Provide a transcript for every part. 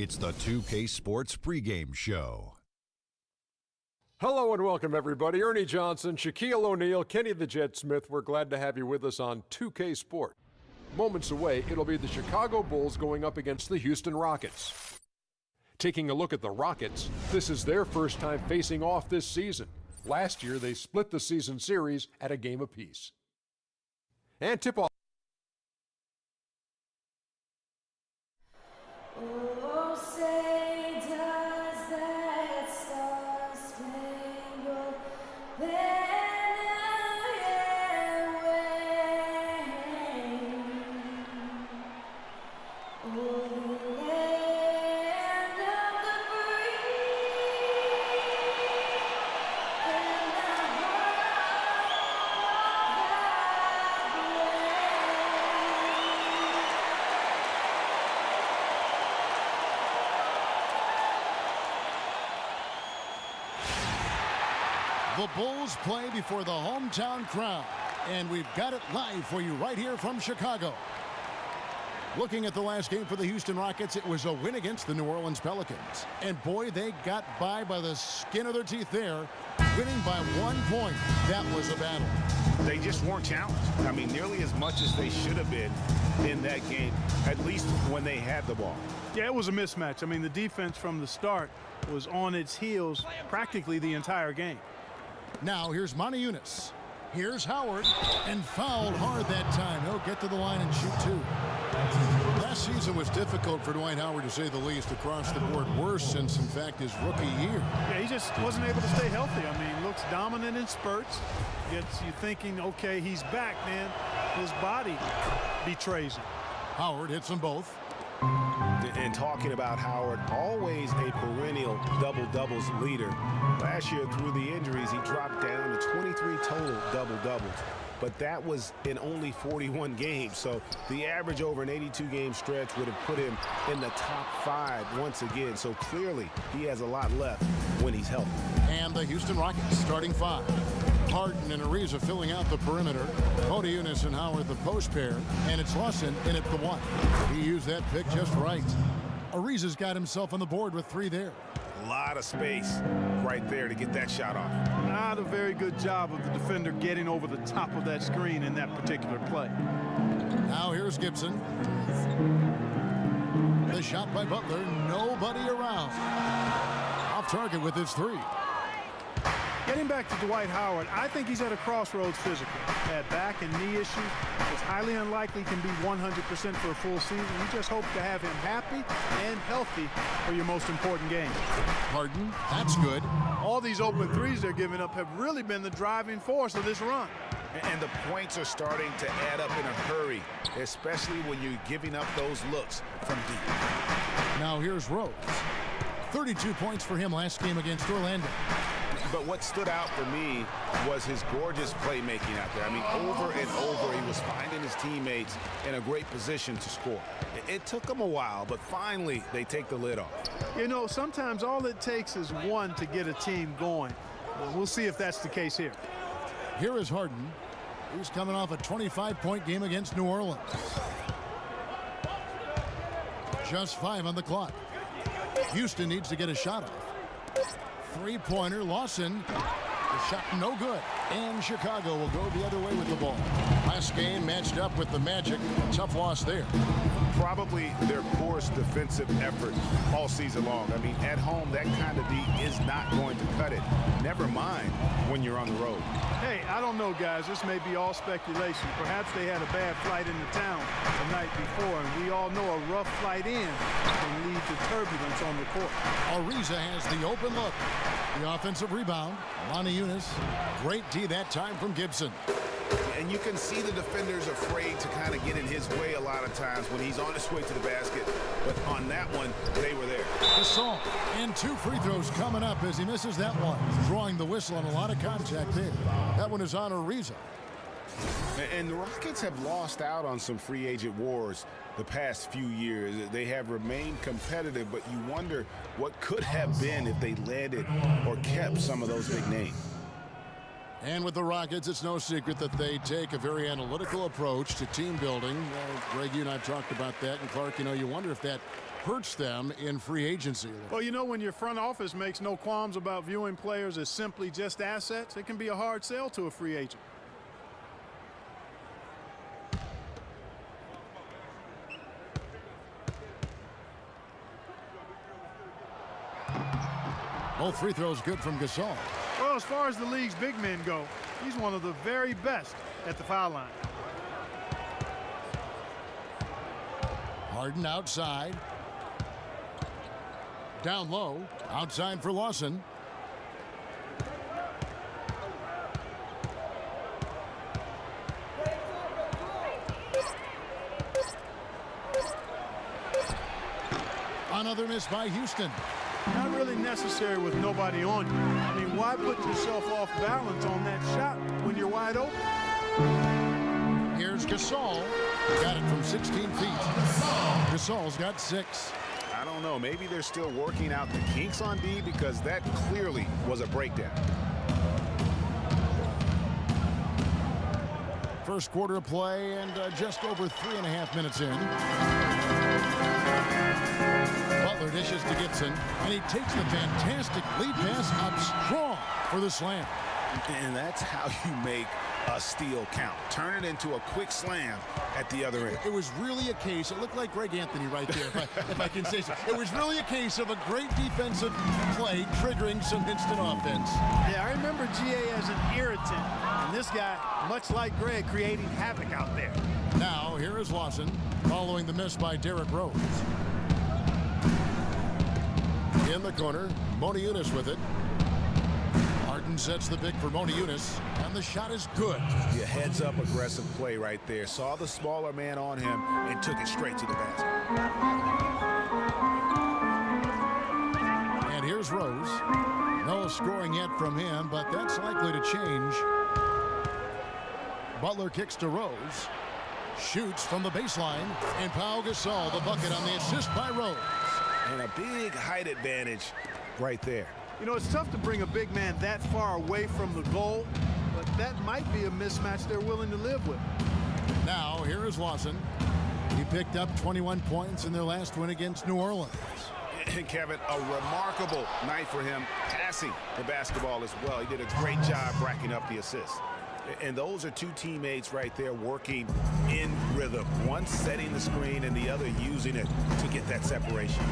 It's the 2K Sports pregame show. Hello and welcome, everybody. Ernie Johnson, Shaquille O'Neal, Kenny the Jet Smith. We're glad to have you with us on 2K Sport. Moments away, it'll be the Chicago Bulls going up against the Houston Rockets. Taking a look at the Rockets, this is their first time facing off this season. Last year, they split the season series at a game apiece. And tip-off. The Bulls play before the hometown crowd, and we've got it live for you right here from Chicago. Looking at the last game for the Houston Rockets, it was a win against the New Orleans Pelicans. And boy, they got by the skin of their teeth there, winning by 1 point. That was a battle. They just weren't challenged. I mean, nearly as much as they should have been in that game, at least when they had the ball. Yeah, it was a mismatch. I mean, the defense from the start was on its heels practically the entire game. Now here's Motiejunas. Here's Howard, and fouled hard that time. He'll get to the line and shoot two. Last season was difficult for Dwight Howard, to say the least, across the board. Worse since, in fact, his rookie year. Yeah, he just wasn't able to stay healthy. I mean, looks dominant in spurts. Gets you thinking, okay, he's back, man. His body betrays him. Howard hits them both. And talking about Howard, always a perennial double-doubles leader. Last year, through the injuries, he dropped down to 23 total double-doubles. But that was in only 41 games. So the average over an 82-game stretch would have put him in the top 5 once again. So clearly, he has a lot left when he's healthy. And the Houston Rockets starting 5. Harden and Ariza filling out the perimeter. Motiejunas and Howard the post pair. And it's Lawson in at the 1. He used that pick just right. Ariza's got himself on the board with 3 there. A lot of space right there to get that shot off. Not a very good job of the defender getting over the top of that screen in that particular play. Now here's Gibson. The shot by Butler. Nobody around. Off target with his 3. Getting back to Dwight Howard, I think he's at a crossroads physically. Had back and knee issues. It's highly unlikely he can be 100% for a full season. You just hope to have him happy and healthy for your most important game. Harden, that's good. All these open threes they're giving up have really been the driving force of this run. And the points are starting to add up in a hurry, especially when you're giving up those looks from deep. Now here's Rose. 32 points for him last game against Orlando. But what stood out for me was his gorgeous playmaking out there. I mean, over and over, he was finding his teammates in a great position to score. It took him a while, but finally they take the lid off. You know, sometimes all it takes is one to get a team going. We'll see if that's the case here. Here is Harden. He's coming off a 25-point game against New Orleans. Just 5 on the clock. Houston needs to get a shot off. 3-pointer, Lawson. The shot no good. And Chicago will go the other way with the ball. Last game matched up with the Magic. Tough loss there. Probably their poorest defensive effort all season long. I mean, at home, that kind of D is not going to cut it. Never mind when you're on the road. Hey, I don't know, guys. This may be all speculation. Perhaps they had a bad flight into town the night before, and we all know a rough flight in can lead to turbulence on the court. Ariza has the open look. The offensive rebound. Motiejunas. Great D that time from Gibson. And you can see the defenders afraid to kind of get in his way a lot of times when he's on his way to the basket. But on that one, they were there. Gasol, and 2 free throws coming up as he misses that one. Drawing the whistle on a lot of contact there. That one is on Ariza. And the Rockets have lost out on some free agent wars the past few years. They have remained competitive, but you wonder what could have been if they landed or kept some of those big names. And with the Rockets, it's no secret that they take a very analytical approach to team building. Greg, you and I talked about that. And Clark, you know, you wonder if that hurts them in free agency. Well, you know, when your front office makes no qualms about viewing players as simply just assets, it can be a hard sell to a free agent. Both free throws good from Gasol. Well, as far as the league's big men go, he's one of the very best at the foul line. Harden outside. Down low. Outside for Lawson. Another miss by Houston. Not really necessary with nobody on you. I mean, why put yourself off balance on that shot when you're wide open? Here's Gasol. Got it from 16 feet. Gasol's got 6. I don't know. Maybe they're still working out the kinks on D, because that clearly was a breakdown. First quarter of play and just over 3.5 minutes in. Butler dishes to Gibson, and he takes the fantastic lead pass up strong for the slam. And that's how you make a steal count. Turn it into a quick slam at the other end. It was really a case, it looked like Greg Anthony right there, if I can say so. It was really a case of a great defensive play triggering some instant offense. Yeah, I remember GA as an irritant, and this guy, much like Greg, creating havoc out there. Now, here is Lawson, following the miss by Derrick Rose. In the corner, Moniunas with it. Harden sets the pick for Moniunas, and the shot is good. Yeah, heads up aggressive play right there. Saw the smaller man on him and took it straight to the basket. And here's Rose. No scoring yet from him, but that's likely to change. Butler kicks to Rose. Shoots from the baseline, and Pau Gasol the bucket on the assist by Rose. And a big height advantage right there. You know, it's tough to bring a big man that far away from the goal, but that might be a mismatch they're willing to live with. Now, here is Lawson. He picked up 21 points in their last win against New Orleans. And Kevin, a remarkable night for him passing the basketball as well. He did a great job racking up the assists. And those are two teammates right there working in rhythm. One setting the screen and the other using it to get that separation.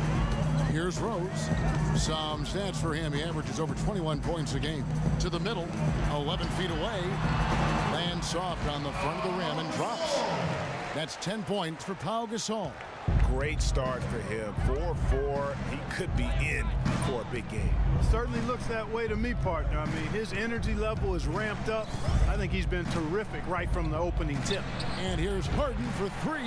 Here's Rose. Some stats for him. He averages over 21 points a game. To the middle, 11 feet away. Lands soft on the front of the rim and drops. That's 10 points for Pau Gasol. Great start for him. 4-4. He could be in for a big game. Certainly looks that way to me, partner. I mean, his energy level is ramped up. I think he's been terrific right from the opening tip. And here's Harden for 3.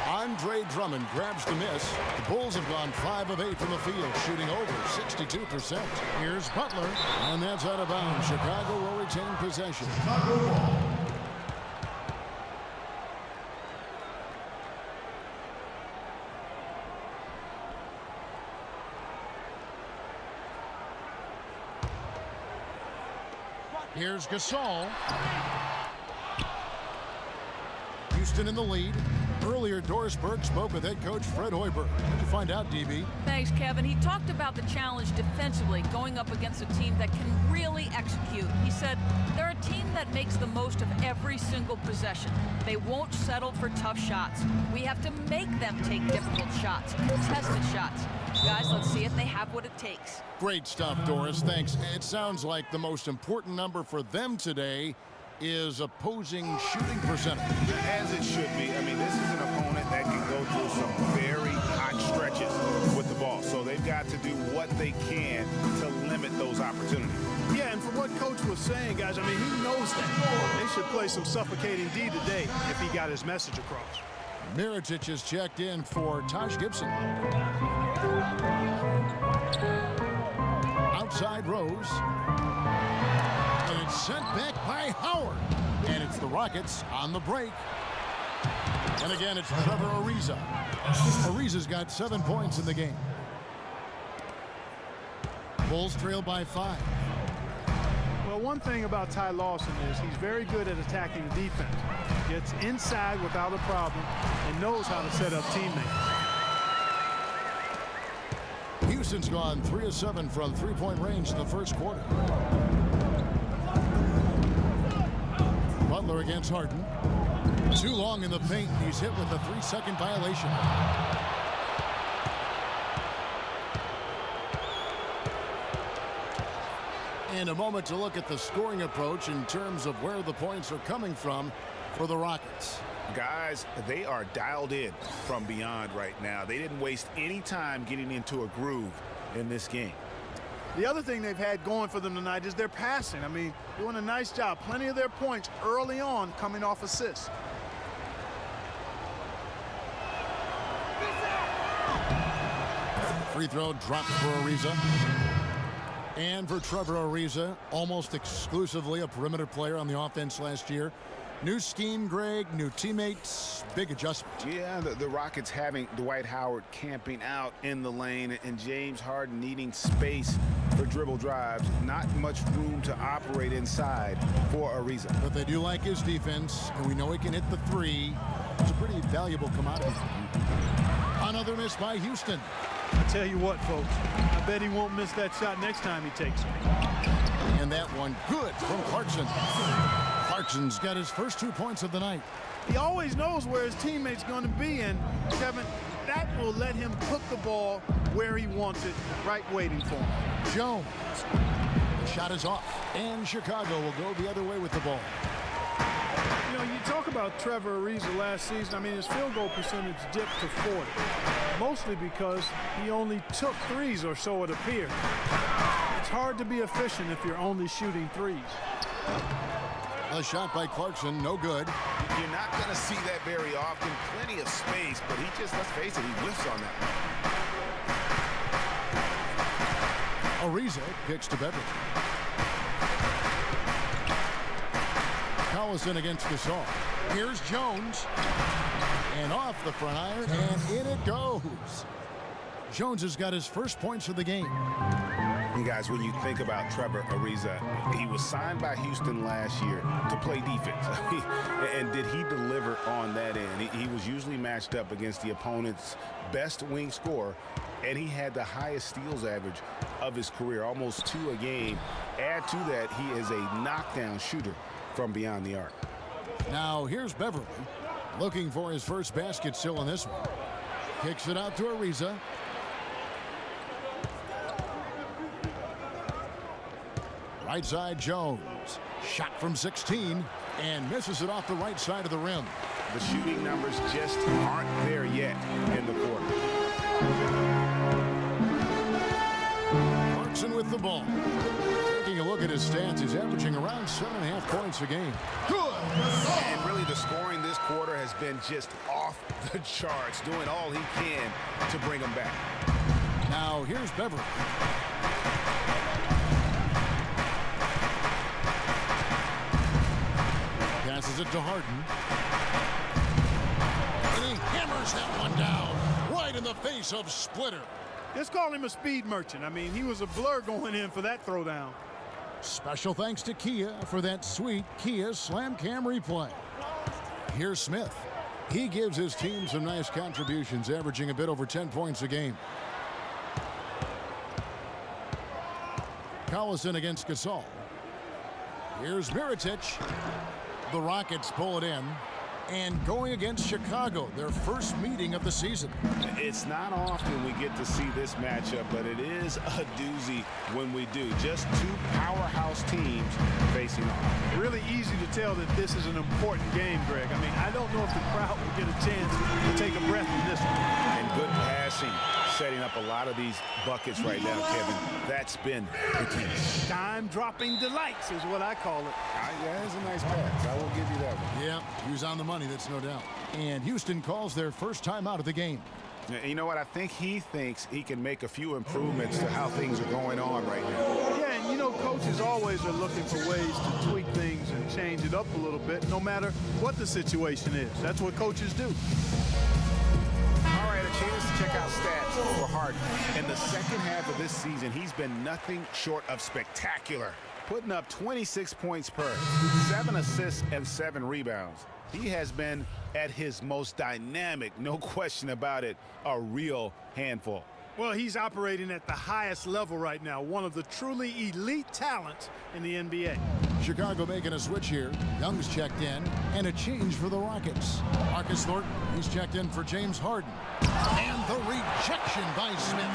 Andre Drummond grabs the miss. The Bulls have gone 5 of 8 from the field, shooting over 62%. Here's Butler, and that's out of bounds. Chicago will retain possession. Here's Gasol. Houston in the lead. Earlier, Doris Burke spoke with head coach Fred Hoiberg. What did you find out, DB? Thanks, Kevin. He talked about the challenge defensively, going up against a team that can really execute. He said, they're a team that makes the most of every single possession. They won't settle for tough shots. We have to make them take difficult shots, contested shots. Guys, let's see if they have what it takes. Great stuff, Doris. Thanks. It sounds like the most important number for them today is opposing shooting percentage. As it should be. I mean, this is an opponent that can go through some very hot stretches with the ball. So they've got to do what they can to limit those opportunities. Yeah, and from what Coach was saying, guys, I mean, he knows that. They should play some suffocating D today if he got his message across. Mirotic is checked in for Taj Gibson. Outside Rose. And it's sent back by Howard. And it's the Rockets on the break. And again, it's Trevor Ariza. Ariza's got 7 points in the game. Bulls trail by 5. Well, one thing about Ty Lawson is he's very good at attacking the defense. Gets inside without a problem and knows how to set up teammates. Houston's gone 3 of 7 from three-point range in the first quarter. Butler against Harden. Too long in the paint. He's hit with a 3-second violation. And a moment to look at the scoring approach in terms of where the points are coming from for the Rockets. Guys, they are dialed in from beyond right now. They didn't waste any time getting into a groove in this game. The other thing they've had going for them tonight is their passing. I mean, doing a nice job. Plenty of their points early on coming off assists. Free throw dropped for Ariza. And for Trevor Ariza, almost exclusively a perimeter player on the offense last year. New scheme, Greg, new teammates, big adjustment. Yeah, the Rockets having Dwight Howard camping out in the lane and James Harden needing space for dribble drives. Not much room to operate inside for Ariza. But they do like his defense, and we know he can hit the three. It's a pretty valuable commodity. Another miss by Houston. I tell you what, folks, I bet he won't miss that shot next time he takes it. And that one good from Clarkson. Clarkson's got his first 2 points of the night. He always knows where his teammate's going to be, and Kevin, that will let him put the ball where he wants it, right waiting for him. Jones. The shot is off, and Chicago will go the other way with the ball. You know, you talk about Trevor Ariza last season. I mean, his field goal percentage dipped to 40, mostly because he only took threes, or so it appeared. It's hard to be efficient if you're only shooting threes. A shot by Clarkson, no good. You're not going to see that very often. Plenty of space, but he just, let's face it, he whiffs on that. Ariza kicks to Beverly. Collison against Gasol. Here's Jones. And off the front iron, and in it goes. Jones has got his first points of the game. You guys, when you think about Trevor Ariza, he was signed by Houston last year to play defense. And did he deliver on that end? He was usually matched up against the opponent's best wing scorer, and he had the highest steals average of his career, almost 2 a game. Add to that, he is a knockdown shooter from beyond the arc. Now here's Beverly, looking for his first basket still in this one. Kicks it out to Ariza. Right side, Jones. Shot from 16 and misses it off the right side of the rim. The shooting numbers just aren't there yet in the quarter. Clarkson with the ball. Taking a look at his stats, he's averaging around 7.5 points a game. Good! And really the scoring this quarter has been just off the charts, doing all he can to bring them back. Now here's Beverly. Passes it to Harden. And he hammers that one down right in the face of Splitter. Just call him a speed merchant. I mean, he was a blur going in for that throwdown. Special thanks to Kia for that sweet Kia Slam Cam replay. Here's Smith. He gives his team some nice contributions, averaging a bit over 10 points a game. Collison against Gasol. Here's Mirotic. The Rockets pull it in. And going against Chicago, their first meeting of the season. It's not often we get to see this matchup, but it is a doozy when we do. Just 2 powerhouse teams facing off. Really easy to tell that this is an important game, Greg. I mean, I don't know if the crowd will get a chance to take a breath in this one. And good passing, setting up a lot of these buckets right now, Kevin. That's been the key. Dime-dropping delights is what I call it. Yeah, that's a nice pass. I will give you that one. Yeah, he was on the money, that's no doubt. And Houston calls their first time out of the game. You know what? I think he thinks he can make a few improvements to how things are going on right now. Yeah, and you know, coaches always are looking for ways to tweak things and change it up a little bit, no matter what the situation is. That's what coaches do. All right, a chance to check out stats for Harden. In the second half of this season, he's been nothing short of spectacular, putting up 26 points per, 7 assists and 7 rebounds. He has been at his most dynamic, no question about it, a real handful. Well, he's operating at the highest level right now, one of the truly elite talents in the NBA. Chicago making a switch here. Young's checked in, and a change for the Rockets. Marcus Thornton, he's checked in for James Harden. And the rejection by Smith.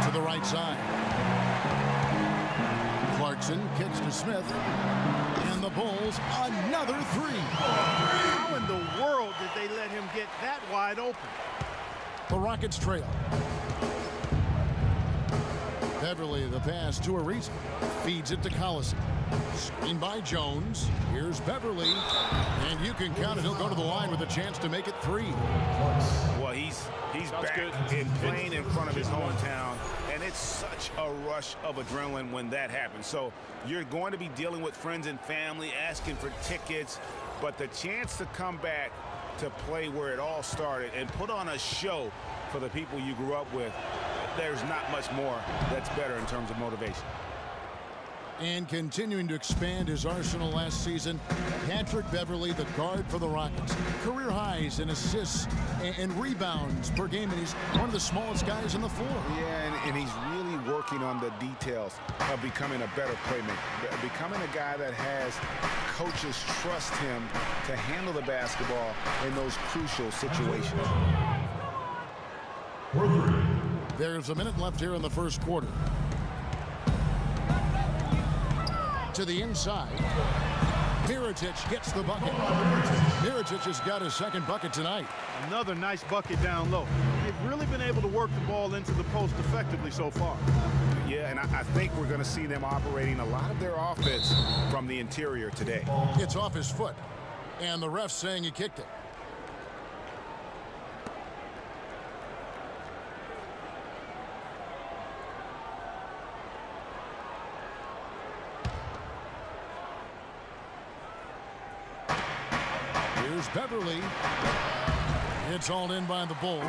To the right side. Clarkson kicks to Smith. And the Bulls, another three. How in the world did they let him get that wide open? The Rockets trail. Beverly, the pass to Ariza. Feeds it to Collison. Screen by Jones. Here's Beverly. And you can count it. He'll go to the line with a chance to make it three. Well, he's back and playing in front of his hometown. And it's such a rush of adrenaline when that happens. So you're going to be dealing with friends and family, asking for tickets. But the chance to come back to play where it all started and put on a show for the people you grew up with, there's not much more that's better in terms of motivation. And continuing to expand his arsenal last season, Patrick Beverly, the guard for the Rockets. Career highs in assists and rebounds per game, and he's one of the smallest guys on the floor. Yeah, and he's really working on the details of becoming a better playmaker, becoming a guy that has coaches trust him to handle the basketball in those crucial situations. There's a minute left here in the first quarter. To the inside. Mirotic gets the bucket. Mirotic has got his second bucket tonight. Another nice bucket down low. They've really been able to work the ball into the post effectively so far. Yeah, and I think we're going to see them operating a lot of their offense from the interior today. It's off his foot, and the ref's saying he kicked it. Here's Beverly. It's all in by the Bulls.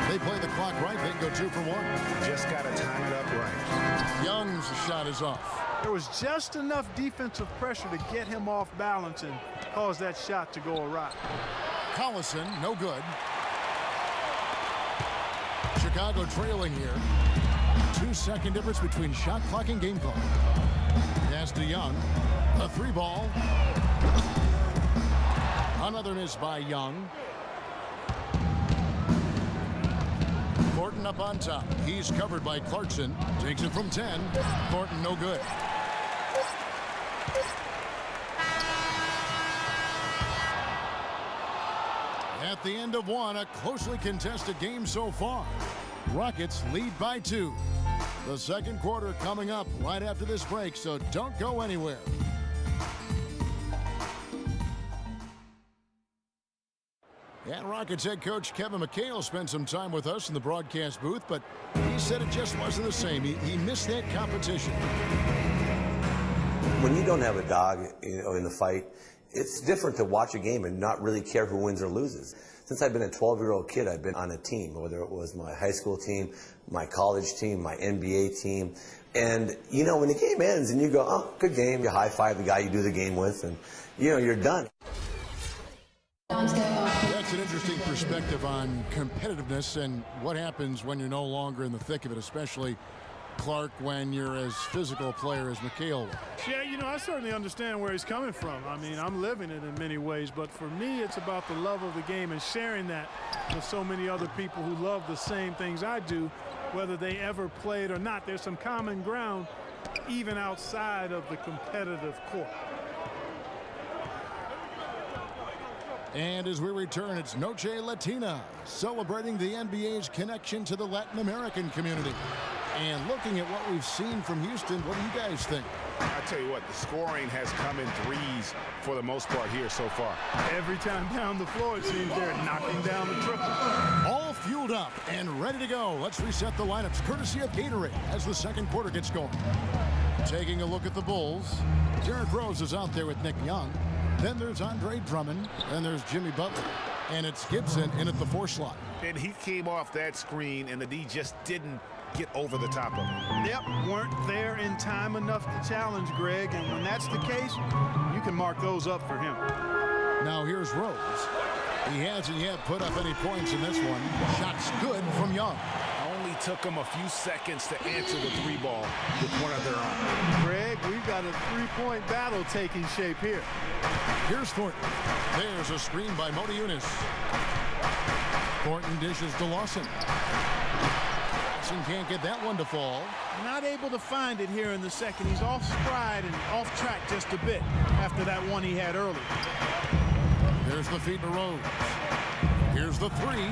They play the clock right. They can go 2 for 1. Just got to time it up right. Young's shot is off. There was just enough defensive pressure to get him off balance and cause that shot to go awry. Collison, no good. Chicago trailing here. 2-second difference between shot clock and game clock. Pass to Young. A 3-ball. Another miss by Young. Thornton up on top. He's covered by Clarkson. Takes it from 10. Thornton no good. At the end of one, a closely contested game so far. Rockets lead by 2. The second quarter coming up right after this break, so don't go anywhere. And Rockets head coach Kevin McHale spent some time with us in the broadcast booth, but he said it just wasn't the same. He missed that competition. When you don't have a dog, in the fight, it's different to watch a game and not really care who wins or loses. Since I've been a 12-year-old kid, I've been on a team, whether it was my high school team, my college team, my NBA team. And, when the game ends and you go, oh, good game, you high-five the guy you do the game with, and, you're done. That's an interesting perspective on competitiveness and what happens when you're no longer in the thick of it, especially, Clark, when you're as physical a player as McHale was. Yeah, I certainly understand where he's coming from. I mean, I'm living it in many ways, but for me, it's about the love of the game and sharing that with so many other people who love the same things I do, whether they ever played or not. There's some common ground even outside of the competitive court. And as we return, it's Noche Latina, celebrating the NBA's connection to the Latin American community. And looking at what we've seen from Houston, what do you guys think? I tell you what, the scoring has come in threes for the most part here so far. Every time down the floor, it seems they're knocking down the triple. All fueled up and ready to go. Let's reset the lineups, courtesy of Gatorade, as the second quarter gets going. Taking a look at the Bulls, Derrick Rose is out there with Nick Young. Then there's Andre Drummond. Then there's Jimmy Butler. And it's Gibson in at the 4 slot. And he came off that screen, and the D just didn't get over the top of him. Yep, weren't there in time enough to challenge Greg, and when that's the case, you can mark those up for him. Now here's Rose. He hasn't yet put up any points in this one. Shot's good from Young. Only took them a few seconds to answer the three ball with one of their own. Greg, we've got a three-point battle taking shape here. Here's Thornton. There's a screen by Mota Eunice. Thornton dishes to Lawson. Lawson can't get that one to fall. Not able to find it here in the second. He's off stride and off track just a bit after that one he had earlier. There's the feed to Rose. Here's the three.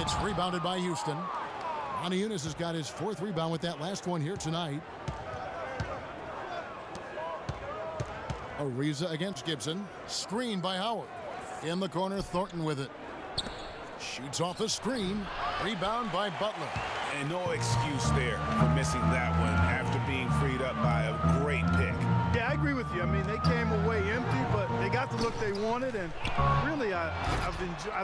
It's rebounded by Houston. Mota Eunice has got his fourth rebound with that last one here tonight. Ariza against Gibson. Screen by Howard. In the corner, Thornton with it. Shoots off the screen. Rebound by Butler. And no excuse there for missing that one after being freed up by a great pick. Yeah, I agree with you. I mean, they came away empty, but they got the look they wanted, and really, I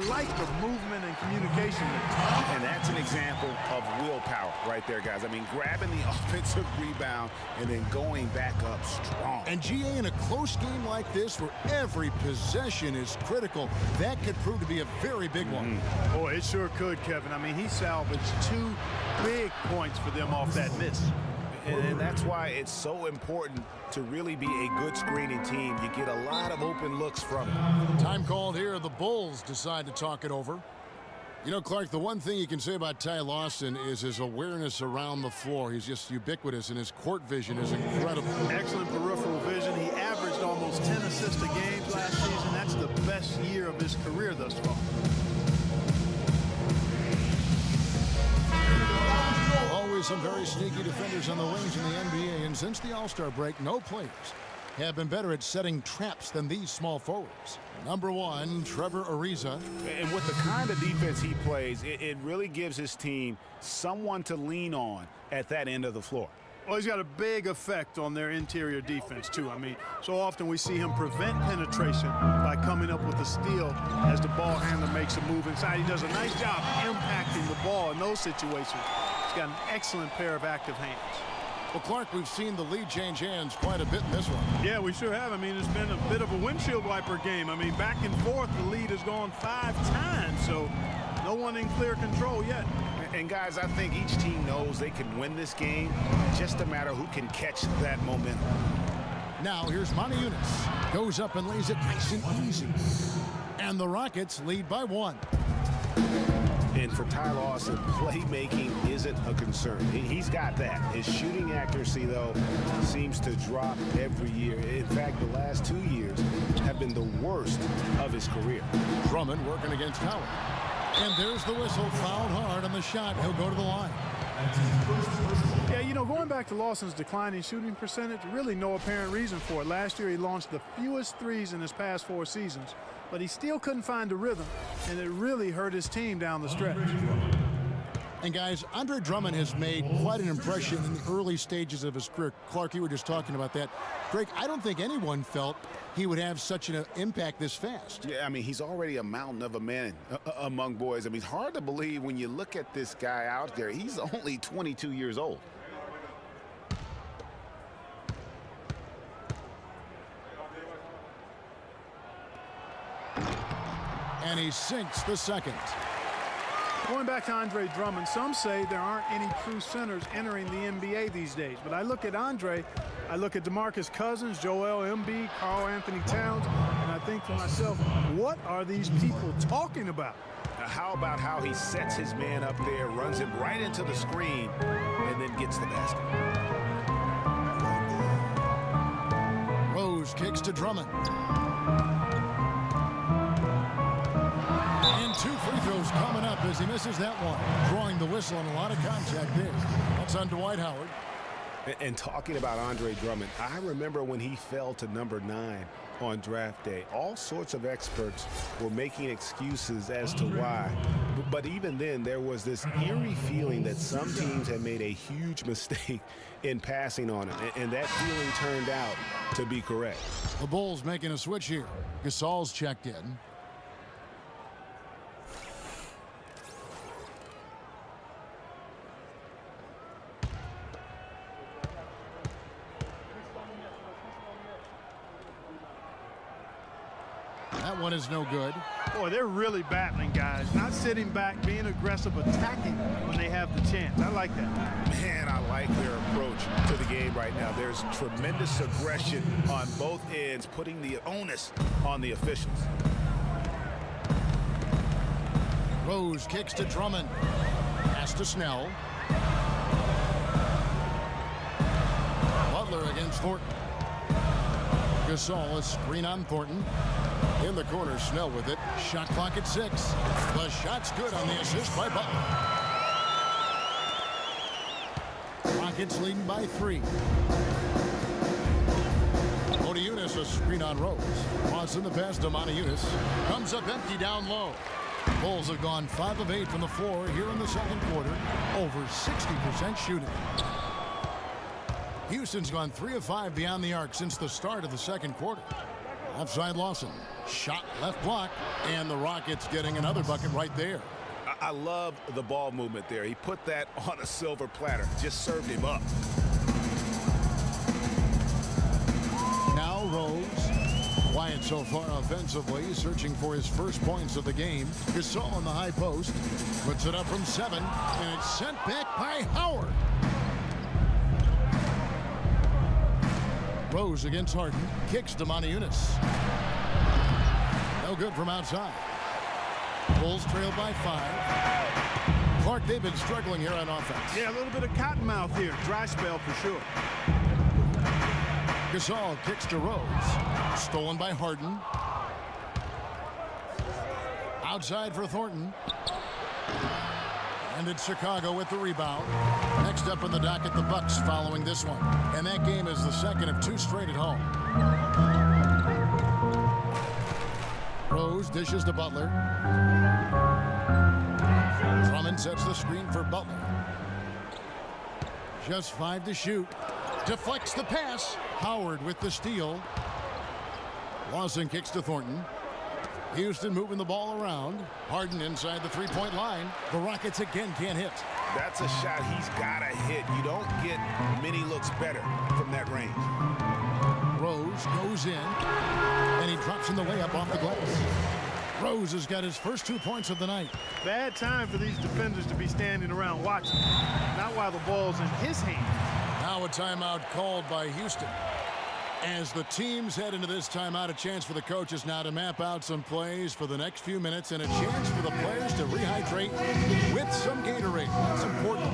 like the movement and communication there. And that's an example of willpower right there, guys. I mean, grabbing the offensive rebound and then going back up strong. And GA, in a close game like this where every possession is critical, that could prove to be a very big one. Boy, it sure could, Kevin. I mean, he salvaged 2 big points for them off that miss. And that's why it's so important to really be a good screening team. You get a lot of open looks from it. Time called here. The Bulls decide to talk it over. You know, Clark, the one thing you can say about Ty Lawson is his awareness around the floor. He's just ubiquitous, and his court vision is incredible. Excellent peripheral vision. He averaged almost 10 assists a game last season. That's the best year of his career thus far. Always some very sneaky defenders on the wings in the NBA, and since the All-Star break, no players have been better at setting traps than these small forwards. Number 1, Trevor Ariza. And with the kind of defense he plays, it really gives his team someone to lean on at that end of the floor. Well, he's got a big effect on their interior defense, too. I mean, so often we see him prevent penetration by coming up with a steal as the ball handler makes a move inside. He does a nice job impacting the ball in those situations. He's got an excellent pair of active hands. Well, Clark, we've seen the lead change hands quite a bit in this one. Yeah, we sure have. I mean, it's been a bit of a windshield wiper game. I mean, back and forth, the lead has gone 5 times, so no one in clear control yet. And guys, I think each team knows they can win this game, just a matter who can catch that momentum. Now here's Mota Eunice. Goes up and lays it nice and easy. And the Rockets lead by 1. And for Ty Lawson, playmaking isn't a concern. He's got that. His shooting accuracy, though, seems to drop every year. In fact, the last 2 years have been the worst of his career. Drummond working against Howard. And there's the whistle, fouled hard on the shot. He'll go to the line. Yeah, you know, going back to Lawson's declining shooting percentage, really no apparent reason for it. Last year he launched the fewest threes in his past 4 seasons, but he still couldn't find a rhythm, and it really hurt his team down the stretch. And guys, Andre Drummond has made quite an impression in the early stages of his career. Clark, you were just talking about that. Greg, I don't think anyone felt he would have such an impact this fast. Yeah, I mean, he's already a mountain of a man among boys. I mean, it's hard to believe when you look at this guy out there. He's only 22 years old. And he sinks the second. Going back to Andre Drummond, some say there aren't any true centers entering the NBA these days. But I look at Andre, I look at DeMarcus Cousins, Joel Embiid, Karl Anthony Towns, and I think to myself, what are these people talking about? How about how he sets his man up there, runs him right into the screen, and then gets the basket? Rose kicks to Drummond. And 2 free throws coming up as he misses that one. Drawing the whistle and a lot of contact there. That's on Dwight Howard. And talking about Andre Drummond, I remember when he fell to number 9 on draft day. All sorts of experts were making excuses as to why. But even then, there was this eerie feeling that some teams had made a huge mistake in passing on him. And that feeling turned out to be correct. The Bulls making a switch here. Gasol's checked in. That one is no good. Boy, they're really battling, guys. Not sitting back, being aggressive, attacking when they have the chance. I like that. Man, I like their approach to the game right now. There's tremendous aggression on both ends, putting the onus on the officials. Rose kicks to Drummond. Pass to Snell. Butler against Thornton. Gasol, a screen on Thornton. In the corner, Snell with it. Shot clock at 6. The shot's good on the assist by Butler. Rockets leading by 3. Motiejunas, a screen on Rose. Crossing the pass to Motiejunas. Comes up empty down low. Bulls have gone 5 of 8 from the floor here in the second quarter. Over 60% shooting. Houston's gone 3 of 5 beyond the arc since the start of the second quarter. Offside Lawson. Shot left block. And the Rockets getting another bucket right there. I love the ball movement there. He put that on a silver platter. Just served him up. Now Rose. Quiet so far offensively, searching for his first points of the game. Gasol on the high post. Puts it up from 7. And it's sent back by Howard. Rose against Harden. Kicks to Motiejunas. No good from outside. Bulls trail by 5. Clark, they've been struggling here on offense. Yeah, a little bit of cottonmouth here. Dry spell for sure. Gasol kicks to Rose. Stolen by Harden. Outside for Thornton. And it's Chicago with the rebound. Next up on the docket, the Bucks following this one. And that game is the second of 2 straight at home. Rose dishes to Butler. Drummond sets the screen for Butler. Just 5 to shoot. Deflects the pass. Howard with the steal. Lawson kicks to Thornton. Houston moving the ball around. Harden inside the 3-point line. The Rockets again can't hit. That's a shot he's got to hit. You don't get many looks better from that range. Rose goes in, and he drops in the layup off the glass. Rose has got his first 2 points of the night. Bad time for these defenders to be standing around watching. Not while the ball's in his hand. Now a timeout called by Houston. As the teams head into this timeout, a chance for the coaches now to map out some plays for the next few minutes and a chance for the players to rehydrate with some Gatorade. That's important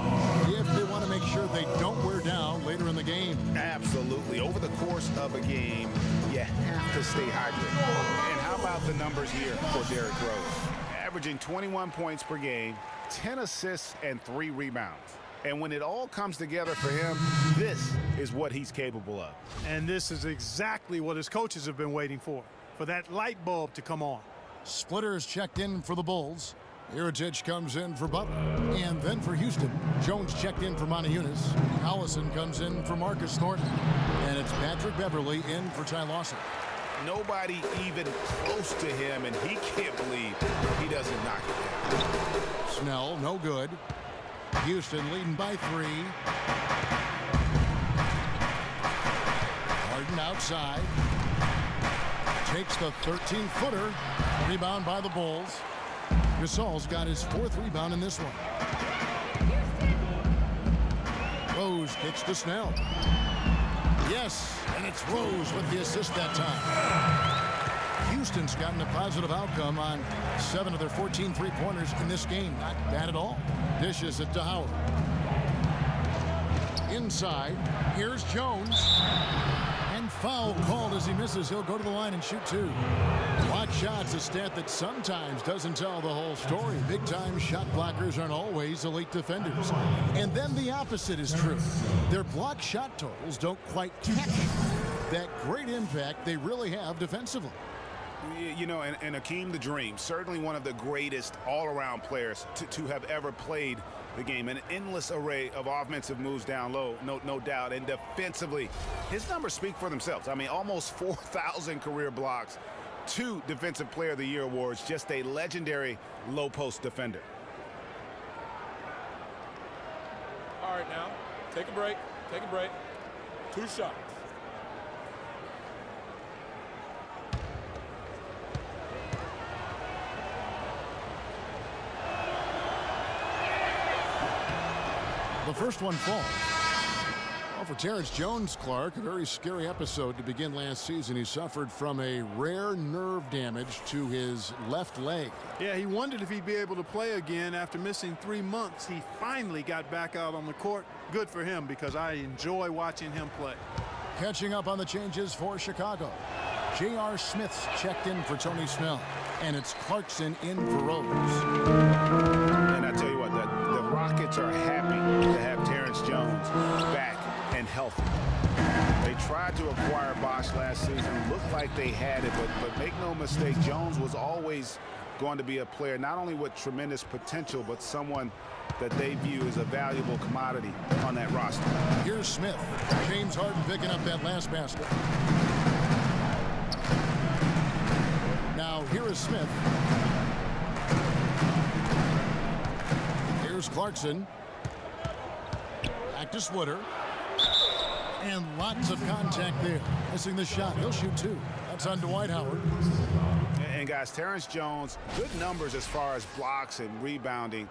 if they want to make sure they don't wear down later in the game. Absolutely. Over the course of a game, you have to stay hydrated. And how about the numbers here for Derrick Rose? Averaging 21 points per game, 10 assists, and 3 rebounds. And when it all comes together for him, this is what he's capable of. And this is exactly what his coaches have been waiting for that light bulb to come on. Splitter is checked in for the Bulls. Iritic comes in for Butler. And then for Houston, Jones checked in for Motiejunas. Allison comes in for Marcus Thornton. And it's Patrick Beverley in for Ty Lawson. Nobody even close to him, and he can't believe he doesn't knock it down. Snell, no good. Houston leading by 3. Harden outside. Takes the 13-footer. Rebound by the Bulls. Gasol's got his 4th rebound in this one. Rose kicks to Snell. Yes, and it's Rose with the assist that time. Houston's gotten a positive outcome on 7 of their 14 3-pointers in this game. Not bad at all. Dishes it to Howard. Inside, here's Jones. And foul called as he misses. He'll go to the line and shoot 2. Block shots, a stat that sometimes doesn't tell the whole story. Big-time shot blockers aren't always elite defenders. And then the opposite is true. Their block shot totals don't quite catch that great impact they really have defensively. You know, and Hakeem the Dream, certainly one of the greatest all-around players to have ever played the game. An endless array of offensive moves down low, no doubt. And defensively, his numbers speak for themselves. I mean, almost 4,000 career blocks, 2 Defensive Player of the Year awards, just a legendary low-post defender. All right, now, take a break. 2 shots. The first one falls. Well, for Terrence Jones, Clark, a very scary episode to begin last season. He suffered from a rare nerve damage to his left leg. Yeah, he wondered if he'd be able to play again after missing 3 months. He finally got back out on the court. Good for him, because I enjoy watching him play. Catching up on the changes for Chicago. J.R. Smith's checked in for Tony Snell, and it's Clarkson in for Rose. And I tell you what, the Rockets are happy to have Terrence Jones back and healthy. They tried to acquire Bosh last season. Looked like they had it, but make no mistake, Jones was always going to be a player not only with tremendous potential, but someone that they view as a valuable commodity on that roster. Here's Smith. James Harden picking up that last basket. Now here is Smith. Here's Clarkson. Back to Splitter. And lots of contact there. Missing the shot. He'll shoot 2. That's on Dwight Howard. And guys, Terrence Jones, good numbers as far as blocks and rebounding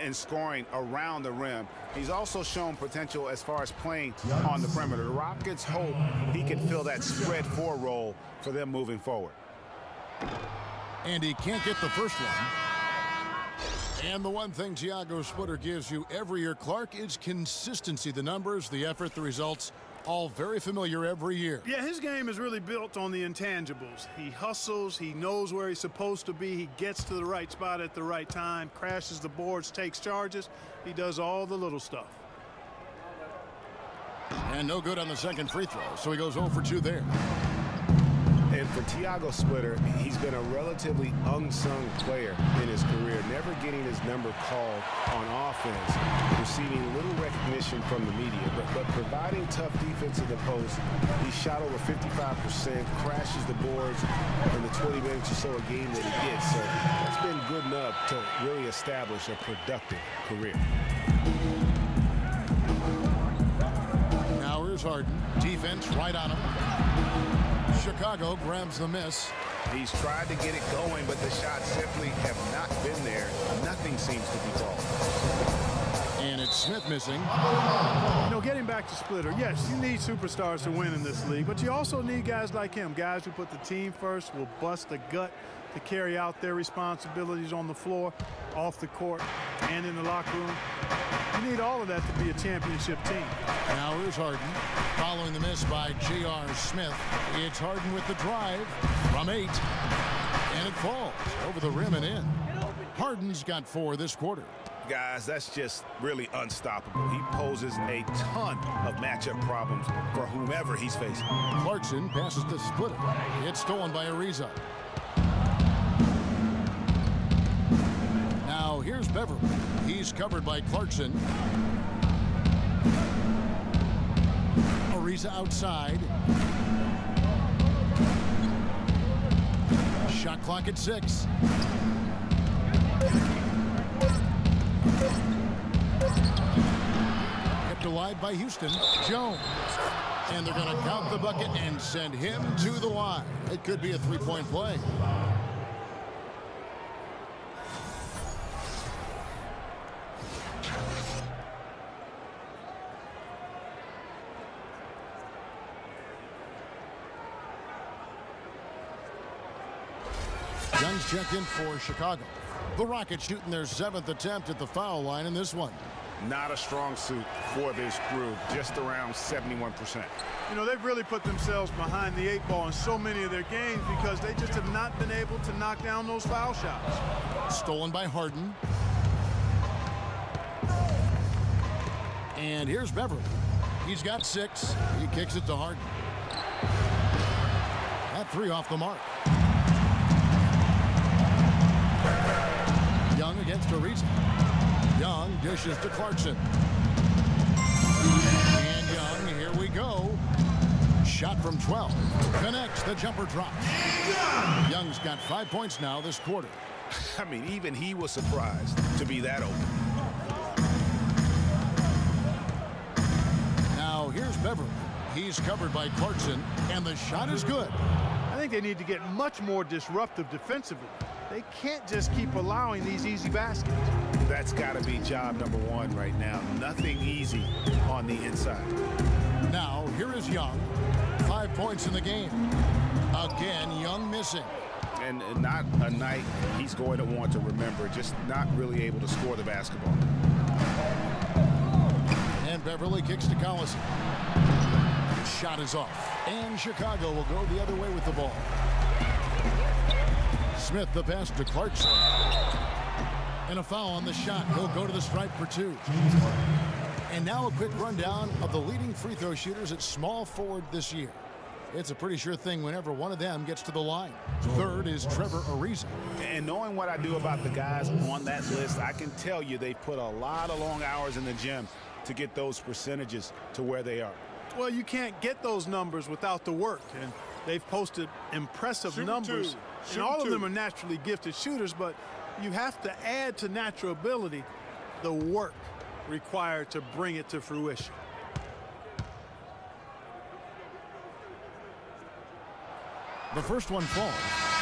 and scoring around the rim. He's also shown potential as far as playing on the perimeter. The Rockets hope he can fill that spread 4 role for them moving forward. And he can't get the first one. And the one thing Tiago Splitter gives you every year, Clark, is consistency. The numbers, the effort, the results, all very familiar every year. Yeah, his game is really built on the intangibles. He hustles, he knows where he's supposed to be, he gets to the right spot at the right time, crashes the boards, takes charges. He does all the little stuff. And no good on the second free throw, so he goes 0 for 2 there. And for Tiago Splitter, he's been a relatively unsung player in his career, never getting his number called on offense, receiving little recognition from the media, but providing tough defense in the post. He shot over 55%, crashes the boards in the 20 minutes or so a game that he gets. So that's been good enough to really establish a productive career. Now here's Harden. Defense right on him. Chicago grabs the miss. He's tried to get it going, but the shots simply have not been there. Nothing seems to be falling. And it's Smith missing. You know, getting back to Splitter, yes, you need superstars to win in this league, but you also need guys like him, guys who put the team first, will bust the gut to carry out their responsibilities on the floor, off the court, and in the locker room. You need all of that to be a championship team. Now here's Harden. Following the miss by J.R. Smith, it's Harden with the drive from 8. And it falls over the rim and in. Harden's got 4 this quarter. Guys, that's just really unstoppable. He poses a ton of matchup problems for whomever he's facing. Clarkson passes to Splitter. It's stolen by Ariza. Now here's Beverly. He's covered by Clarkson. Ariza outside. Shot clock at 6. Kept alive by Houston. Jones. And they're going to count the bucket and send him to the line. It could be a 3-point play. Young's checked in for Chicago. The Rockets shooting their 7th attempt at the foul line in this one. Not a strong suit for this group, just around 71%. You know, they've really put themselves behind the 8 ball in so many of their games because they just have not been able to knock down those foul shots. Stolen by Harden. And here's Beverly. He's got 6. He kicks it to Harden. That 3 off the mark. Young against Ariza. Young dishes to Clarkson. And Young, here we go. Shot from 12. Connects, the jumper drops. Young's got 5 points now this quarter. I mean, even he was surprised to be that open. Now here's Beverly. He's covered by Clarkson, and the shot is good. I think they need to get much more disruptive defensively. they can't just keep allowing these easy baskets. That's got to be job number one right now. Nothing easy on the inside. Now, here is Young. 5 points in the game. Again, Young missing. And not a night he's going to want to remember, just not really able to score the basketball. And Beverly kicks to Collison. Shot is off. And Chicago will go the other way with the ball. Smith the pass to Clarkson. And a foul on the shot. He'll go to the stripe for 2. And now a quick rundown of the leading free throw shooters at small forward this year. It's a pretty sure thing whenever one of them gets to the line. Third is Trevor Ariza. And knowing what I do about the guys on that list, I can tell you they've put a lot of long hours in the gym to get those percentages to where they are. Well, you can't get those numbers without the work, and they've posted impressive numbers. And all of them are naturally gifted shooters, but you have to add to natural ability the work required to bring it to fruition. The first one falls.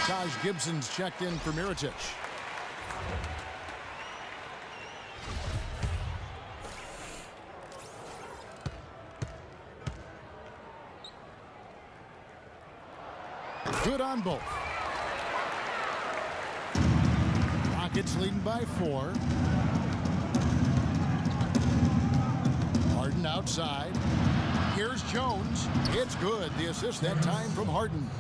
Taj Gibson's checked in for Mirotic. Good on both. Rockets leading by 4. Harden outside. Here's Jones. It's good. The assist that time from Harden.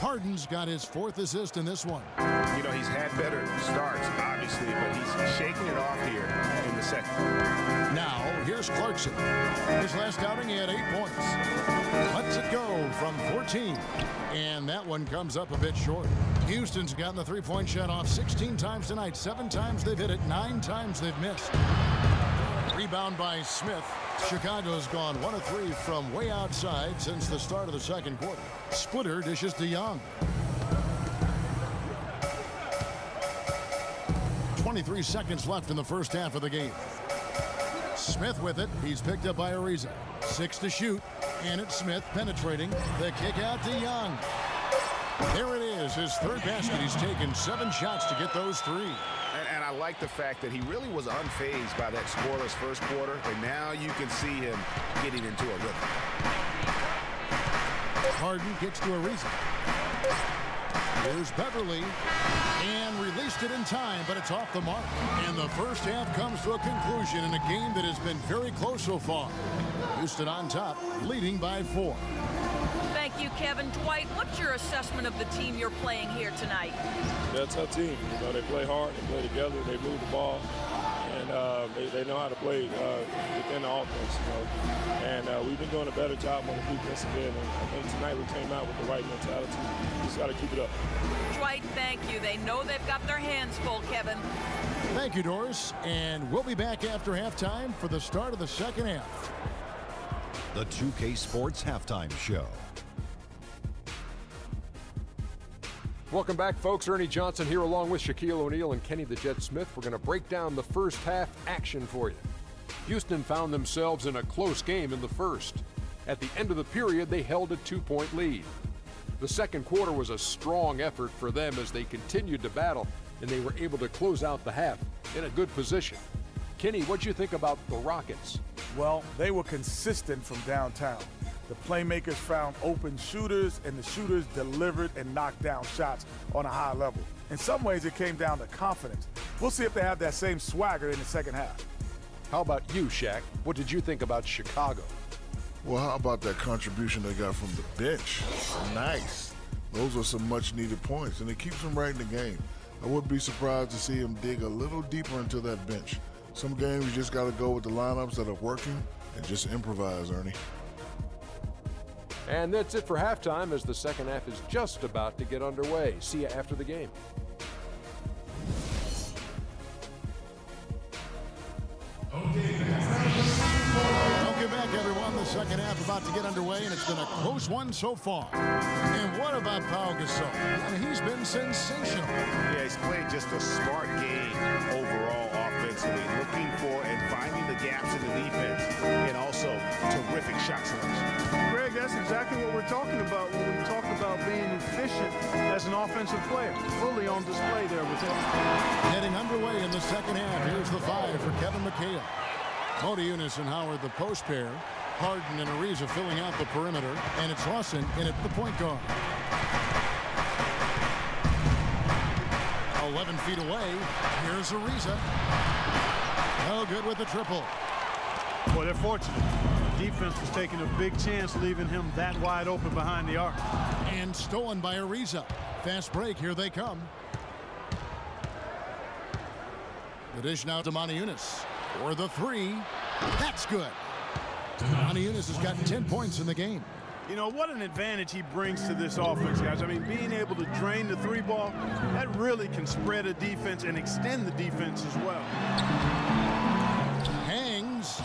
Harden's got his 4th assist in this one. You know, he's had better starts, obviously, but he's shaking it off here in the second. Now, here's Clarkson. His last outing, he had 8 points. Lets it go from 14. And that one comes up a bit short. Houston's gotten the three-point shot off 16 times tonight. 7 times they've hit it, 9 times they've missed. Rebound by Smith. Chicago's gone 1 of 3 from way outside since the start of the second quarter. Splitter dishes to Young. 23 seconds left in the first half of the game. Smith with it. He's picked up by Ariza. 6 to shoot. And it's Smith penetrating. The kick out to Young. There it is. His 3rd basket. He's taken 7 shots to get those 3. And I like the fact that he really was unfazed by that scoreless first quarter, and now you can see him getting into a rhythm. Harden kicks to Ariza. Here's Beverly. And released it in time, but it's off the mark. And the first half comes to a conclusion in a game that has been very close so far. Houston on top, leading by 4. Thank you, Kevin. Dwight, what's your assessment of the team you're playing here tonight? They're a tough team. You know, they play hard, they play together, they move the ball, and they know how to play within the offense. You know, and we've been doing a better job on the defensive end. And I think tonight we came out with the right mentality. We just got to keep it up. Dwight, thank you. They know they've got their hands full, Kevin. Thank you, Doris. And we'll be back after halftime for the start of the second half. The 2K Sports Halftime Show. Welcome back, folks. Ernie Johnson here along with Shaquille O'Neal and Kenny the Jet Smith. We're going to break down the first half action for you. Houston found themselves in a close game in the first. At the end of the period, they held a 2-point lead. The second quarter was a strong effort for them as they continued to battle, and they were able to close out the half in a good position. Kenny, what'd you think about the Rockets? Well, they were consistent from downtown. The playmakers found open shooters, and the shooters delivered and knocked down shots on a high level. In some ways, it came down to confidence. We'll see if they have that same swagger in the second half. How about you, Shaq? What did you think about Chicago? Well, how about that contribution they got from the bench? Nice. Those are some much-needed points, and it keeps them right in the game. I wouldn't be surprised to see them dig a little deeper into that bench. Some games you just got to go with the lineups that are working and just improvise, Ernie. And that's it for halftime as the second half is just about to get underway. See you after the game. Welcome back, everyone. The second half about to get underway, and it's been a close one so far. And what about Pau Gasol? I mean, he's been sensational. Yeah, he's played just a smart game overall offensively, looking for and finding the gaps in the defense, and also also terrific shot selection. Greg, that's exactly what we're talking about when we talk about being efficient as an offensive player. Fully on display there with him. Getting underway in the second half. Here's the 5 for Kevin McHale. Motiejunas and Howard, the post pair. Harden and Ariza filling out the perimeter. And it's Lawson in at the point guard. 11 feet away. Here's Ariza. No good with the triple. Boy, they're fortunate. The defense was taking a big chance leaving him that wide open behind the arc. And stolen by Ariza. Fast break. Here they come. The dish now to Motiejunas for the 3. That's good. Motiejunas has got 10 points in the game. You know, what an advantage he brings to this offense, guys. I mean, being able to drain the 3 ball, that really can spread a defense and extend the defense as well. Hangs.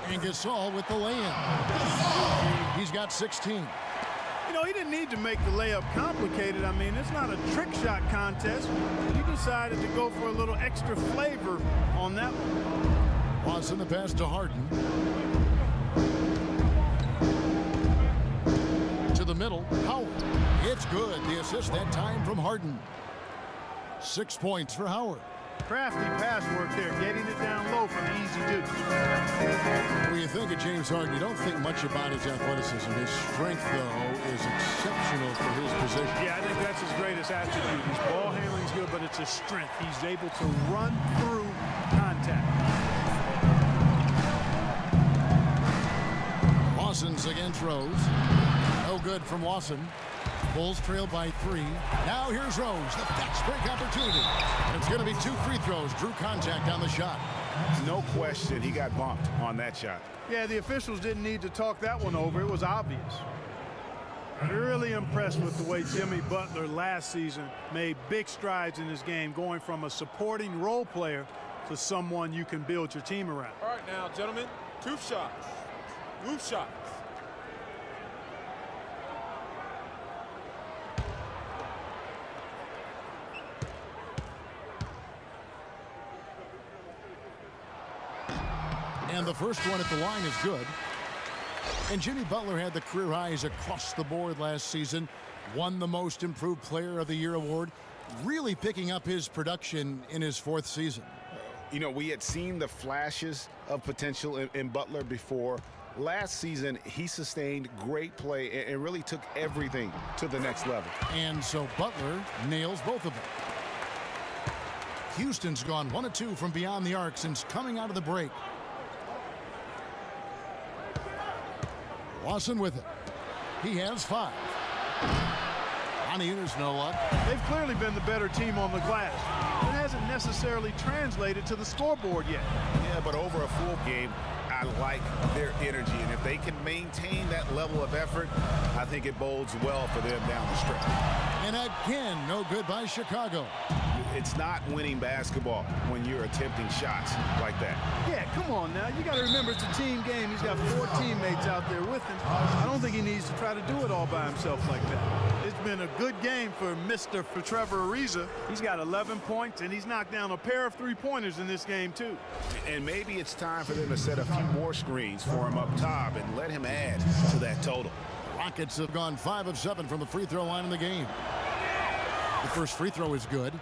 And Gasol with the lay-in. He's got 16. You know, he didn't need to make the layup complicated. I mean, it's not a trick shot contest. He decided to go for a little extra flavor on that one. Lawson the pass to Harden. To the middle, Howard. It's good. The assist that time from Harden. 6 points for Howard. Crafty pass work there, getting it down low for the easy deuce. When you think of James Harden, you don't think much about his athleticism. His strength, though, is exceptional for his position. Yeah, I think that's his greatest attribute. His ball handling's good, but it's his strength. He's able to run through contact. Lawson's against Rose. No good from Lawson. Bulls trail by 3. Now here's Rose. The fast break opportunity. And it's going to be 2 free throws. Drew contact on the shot. No question he got bumped on that shot. Yeah, the officials didn't need to talk that one over. It was obvious. Really impressed with the way Jimmy Butler last season made big strides in his game, going from a supporting role player to someone you can build your team around. All right, now, gentlemen, 2 shots. Move shots. And the first one at the line is good. And Jimmy Butler had the career highs across the board last season. Won the Most Improved Player of the Year award. Really picking up his production in his 4th season. You know, we had seen the flashes of potential in Butler before. Last season, he sustained great play and really took everything to the next level. And so Butler nails both of them. Houston's gone 1 of 2 from beyond the arc since coming out of the break. Lawson with it. He has 5. Motiejunas no luck. They've clearly been the better team on the glass. It hasn't necessarily translated to the scoreboard yet. Yeah, but over a full game, I like their energy. And if they can maintain that level of effort, I think it bodes well for them down the stretch. And again, no good by Chicago. It's not winning basketball when you're attempting shots like that. Yeah, come on now. You got to remember it's a team game. He's got 4 teammates out there with him. I don't think he needs to try to do it all by himself like that. It's been a good game for Trevor Ariza. He's got 11 points, and he's knocked down a pair of 3-pointers in this game, too. And maybe it's time for them to set a few more screens for him up top and let him add to that total. Rockets have gone 5 of 7 from the free throw line in the game. The first free throw is good.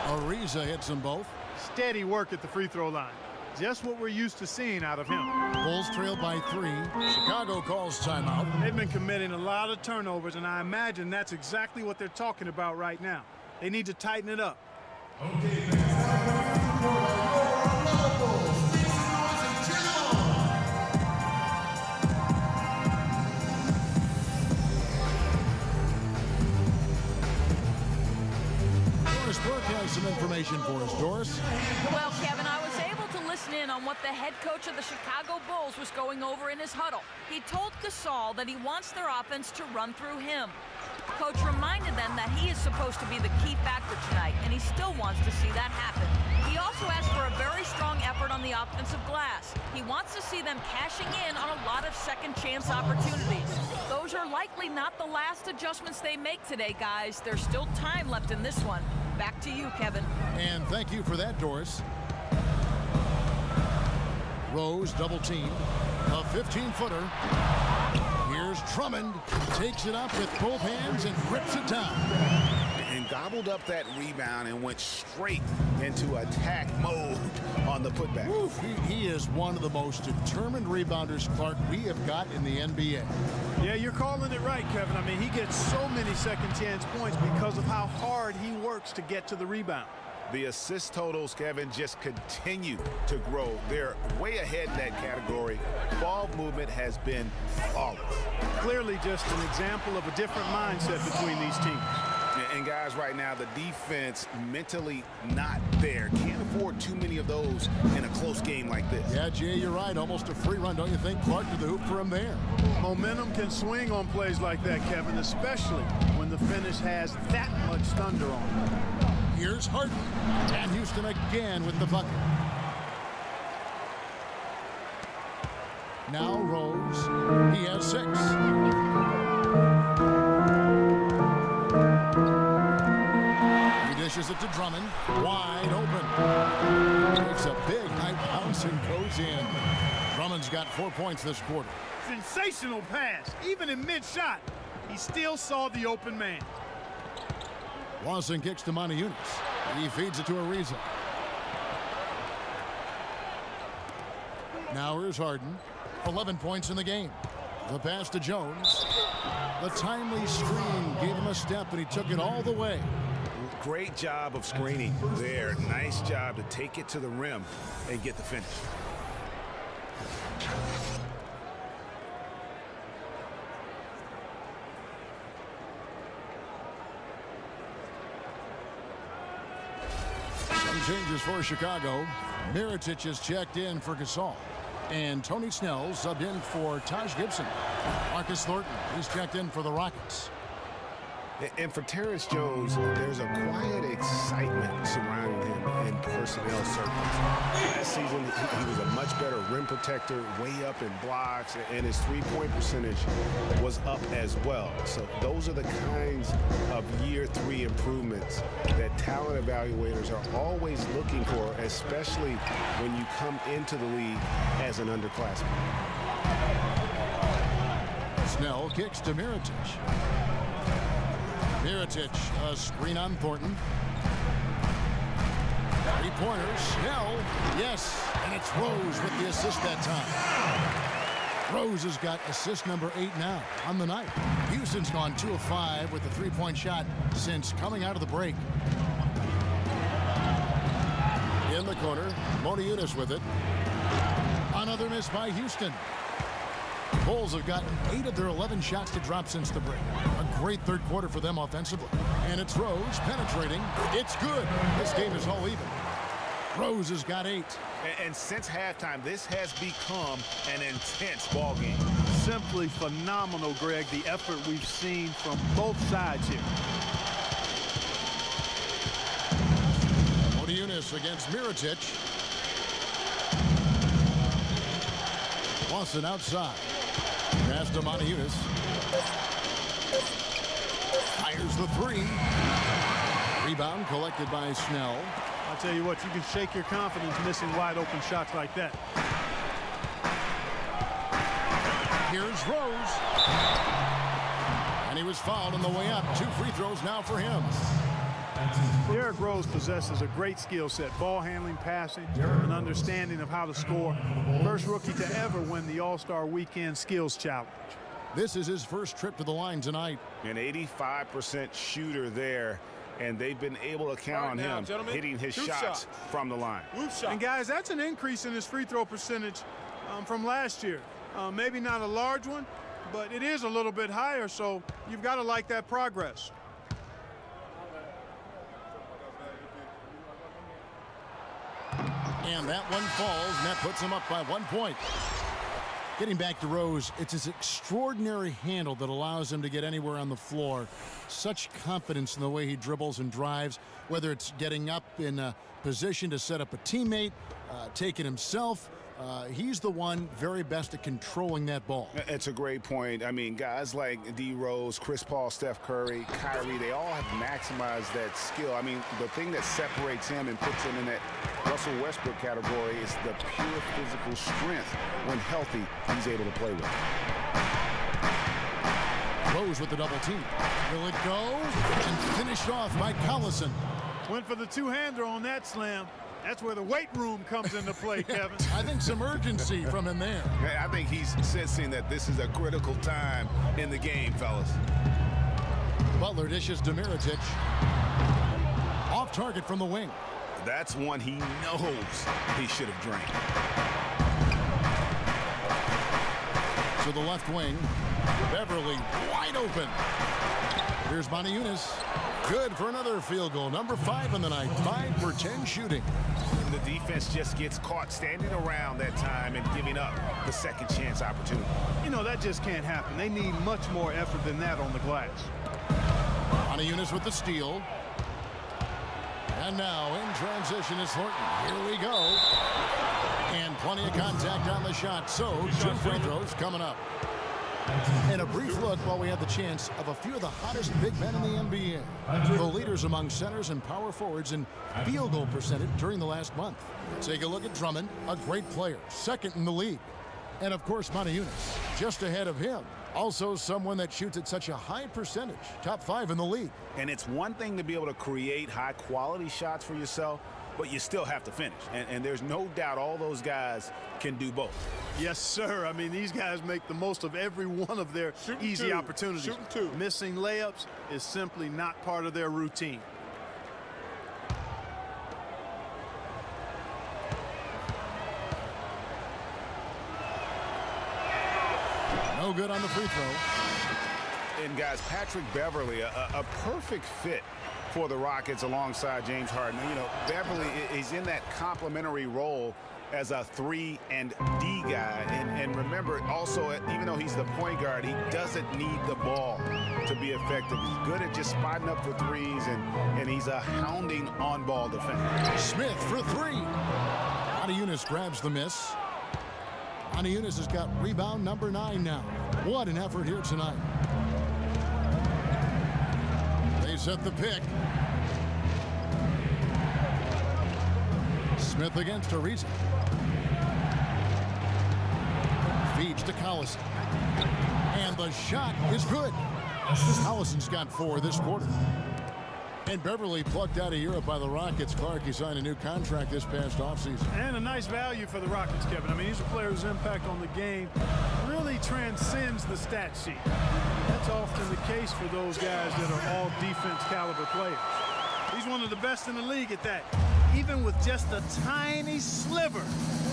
Ariza hits them both. Steady work at the free throw line. Just what we're used to seeing out of him. Bulls trail by 3. Chicago calls timeout. They've been committing a lot of turnovers, and I imagine that's exactly what they're talking about right now. They need to tighten it up. Doris Burke has some information for us. Doris? Well, Kevin, I was able to listen in on what the head coach of the Chicago Bulls was going over in his huddle. He told Gasol that he wants their offense to run through him. Coach reminded them that he is supposed to be the key factor tonight, and he still wants to see that happen. He also asked for a very strong effort on the offensive glass. He wants to see them cashing in on a lot of second-chance opportunities. Those are likely not the last adjustments they make today, guys. There's still time left in this one. Back to you, Kevin. And thank you for that, Doris. Rose double team. A 15-footer. Here's Drummond. Takes it up with both hands and rips it down. And gobbled up that rebound and went straight into attack mode on the putback. Oof, he is one of the most determined rebounders, Clark, we have got in the NBA. Yeah, you're calling it right, Kevin. I mean, he gets so many second-chance points because of how hard he works to get to the rebound. The assist totals, Kevin, just continue to grow. They're way ahead in that category. Ball movement has been flawless. Clearly just an example of a different mindset between these teams. And guys, right now, the defense mentally not there. Can't afford too many of those in a close game like this. Yeah, Jay, you're right. Almost a free run, don't you think? Clark to the hoop for him there. Momentum can swing on plays like that, Kevin, especially when the finish has that much thunder on it. Here's Harden, and Houston again with the bucket. Now Rose, he has 6. He dishes it to Drummond, wide open. Takes a big high bounce and goes in. Drummond's got 4 points this quarter. Sensational pass. Even in mid-shot, he still saw the open man. Lawson kicks to Moniunas. He feeds it to Ariza. Now here's Harden. 11 points in the game. The pass to Jones. The timely screen gave him a step, and he took it all the way. Great job of screening there. Nice job to take it to the rim and get the finish. Changes for Chicago. Mirotic is checked in for Gasol. And Tony Snell subbed in for Taj Gibson. Marcus Thornton is checked in for the Rockets. And for Terrence Jones, there's a quiet excitement surrounding him in personnel circles. Last season, he was a much better rim protector, way up in blocks, and his three-point percentage was up as well. So those are the kinds of year 3 improvements that talent evaluators are always looking for, especially when you come into the league as an underclassman. Snell kicks to Mirotic. Mirotic, a screen on Thornton. 3-pointers, Snell, yes, and it's Rose with the assist that time. Rose has got assist number 8 now on the night. Houston's gone 2 of 5 with the 3-point shot since coming out of the break. In the corner, Moniunas with it. Another miss by Houston. Bulls have gotten 8 of their 11 shots to drop since the break. A great third quarter for them offensively. And it's Rose penetrating. It's good. This game is all even. Rose has got 8. And since halftime, this has become an intense ball game. Simply phenomenal, Greg, the effort we've seen from both sides here. Moniunas against Mirotic. Lawson outside. Pass to Moniunas. Fires the 3. Rebound collected by Snell. I'll tell you what, you can shake your confidence missing wide open shots like that. Here's Rose. And he was fouled on the way up. 2 free throws now for him. Derrick Rose possesses a great skill set, ball handling, passing, an understanding of how to score. First rookie to ever win the All-Star Weekend Skills Challenge. This is his first trip to the line tonight. An 85% shooter there, and they've been able to count on him hitting his shots from the line. And guys, that's an increase in his free throw percentage from last year. Maybe not a large one, but it is a little bit higher, so you've got to like that progress. And that one falls, and that puts him up by 1 point. Getting back to Rose, it's his extraordinary handle that allows him to get anywhere on the floor. Such confidence in the way he dribbles and drives, whether it's getting up in a position to set up a teammate, take it himself. He's the one very best at controlling that ball. It's a great point. I mean, guys like D. Rose, Chris Paul, Steph Curry, Kyrie, they all have maximized that skill. I mean, the thing that separates him and puts him in that Russell Westbrook category is the pure physical strength. When healthy, he's able to play with. Rose with the double team. Will it go? And finished off by Collison. Went for the two-hander on that slam. That's where the weight room comes into play, Kevin. I think some urgency from him there. I think he's sensing that this is a critical time in the game, fellas. Butler dishes to Mirotic. Off target from the wing. That's one he knows he should have drained. To the left wing. Beverly wide open. Here's Moniunas. Good for another field goal. Number 5 in the night. 5 for 10 shooting. The defense just gets caught standing around that time and giving up the second chance opportunity. You know, that just can't happen. They need much more effort than that on the glass. Moniunas with the steal. And now in transition is Thornton. Here we go. And plenty of contact on the shot. So 2 free throws coming up. And a brief look while we have the chance of a few of the hottest big men in the NBA. The leaders among centers and power forwards in field goal percentage during the last month. Take a look at Drummond, a great player, second in the league. And of course, Moniunas, just ahead of him. Also someone that shoots at such a high percentage, top 5 in the league. And it's one thing to be able to create high-quality shots for yourself, but you still have to finish. And there's no doubt all those guys can do both. Yes, sir. I mean, these guys make the most of every one of their easy opportunities. Missing layups is simply not part of their routine. No good on the free throw. And guys, Patrick Beverly, a perfect fit for the Rockets alongside James Harden. You know, Beverly is in that complementary role as a 3 and D guy. And remember, also, even though he's the point guard, he doesn't need the ball to be effective. He's good at just spotting up for threes, and he's a hounding on-ball defender. Smith for 3. Moniunas grabs the miss. Moniunas has got rebound number 9 now. What an effort here tonight. They set the pick. Smith against Ariza. Feeds to Collison. And the shot is good. Collison's got 4 this quarter. And Beverly plucked out of Europe by the Rockets. Clark, he signed a new contract this past offseason. And a nice value for the Rockets, Kevin. I mean, he's a player whose impact on the game really transcends the stat sheet. That's often the case for those guys that are all defense caliber players. He's one of the best in the league at that. Even with just a tiny sliver,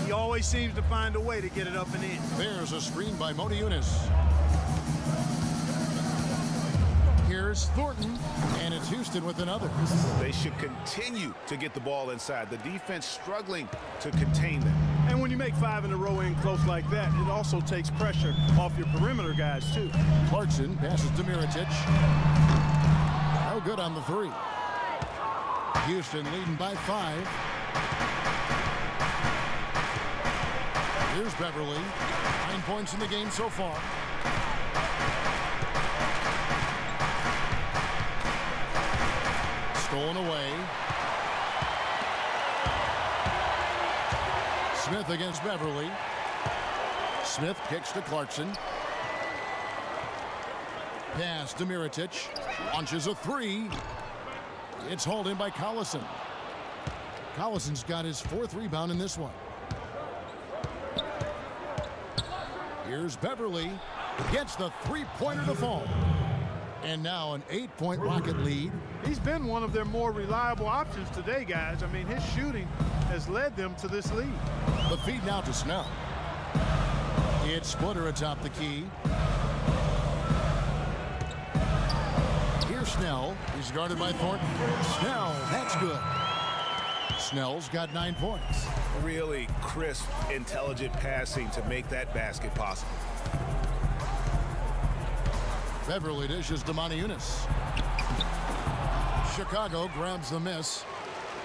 he always seems to find a way to get it up and in. There's a screen by Moniunas. Here's Thornton, and it's Houston with another. They should continue to get the ball inside. The defense struggling to contain them. And when you make 5 in a row in close like that, it also takes pressure off your perimeter guys, too. Clarkson passes to Mirotic. No good on the 3. Houston leading by 5. Here's Beverly. 9 points in the game so far. Stolen away. Smith against Beverly. Smith kicks to Clarkson. Pass to Mirotic. Launches a 3. It's hauled in by Collison. Collison's got his 4th rebound in this one. Here's Beverly. Gets the 3-pointer to fall. And now an 8-point Rocket lead. He's been one of their more reliable options today, guys. I mean, his shooting has led them to this lead. The feed now to Snell. It's Splitter atop the key. Here's Snell. He's guarded by Thornton. Snell, that's good. Snell's got 9 points. Really crisp, intelligent passing to make that basket possible. Beverly dishes to Moniunas. Chicago grabs the miss.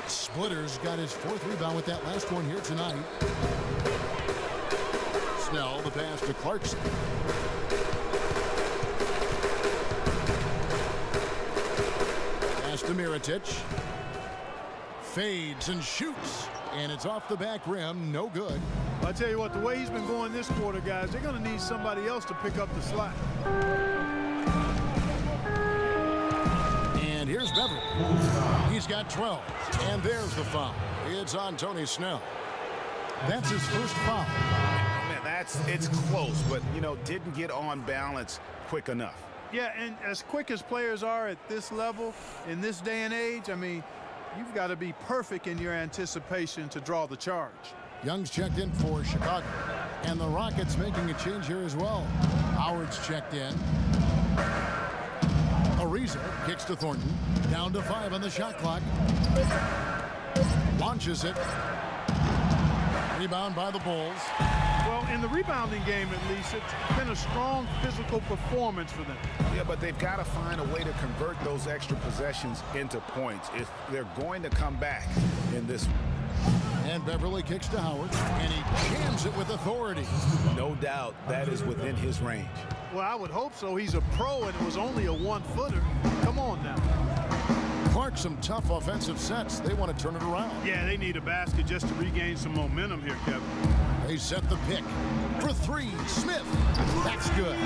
Splitters got his 4th rebound with that last one here tonight. Snell, the pass to Clarkson. Pass to Mirotic. Fades and shoots. And it's off the back rim. No good. I tell you what, the way he's been going this quarter, guys, they're going to need somebody else to pick up the slack. And here's Beverly. He's got 12. And there's the foul. It's on Tony Snell. That's his first foul. Man, it's close, but, you know, didn't get on balance quick enough. Yeah, and as quick as players are at this level, in this day and age, I mean, you've got to be perfect in your anticipation to draw the charge. Young's checked in for Chicago. And the Rockets making a change here as well. Howard's checked in. Ariza kicks to Thornton. Down to 5 on the shot clock. Launches it. Rebound by the Bulls. Well, in the rebounding game, at least, it's been a strong physical performance for them. Yeah, but they've got to find a way to convert those extra possessions into points if they're going to come back in this one. And Beverly kicks to Howard, and he jams it with authority. No doubt that is within his range. Well, I would hope so. He's a pro, and it was only a 1-footer. Come on now. Clark, some tough offensive sets. They want to turn it around. Yeah, they need a basket just to regain some momentum here, Kevin. They set the pick. For 3, Smith. That's good.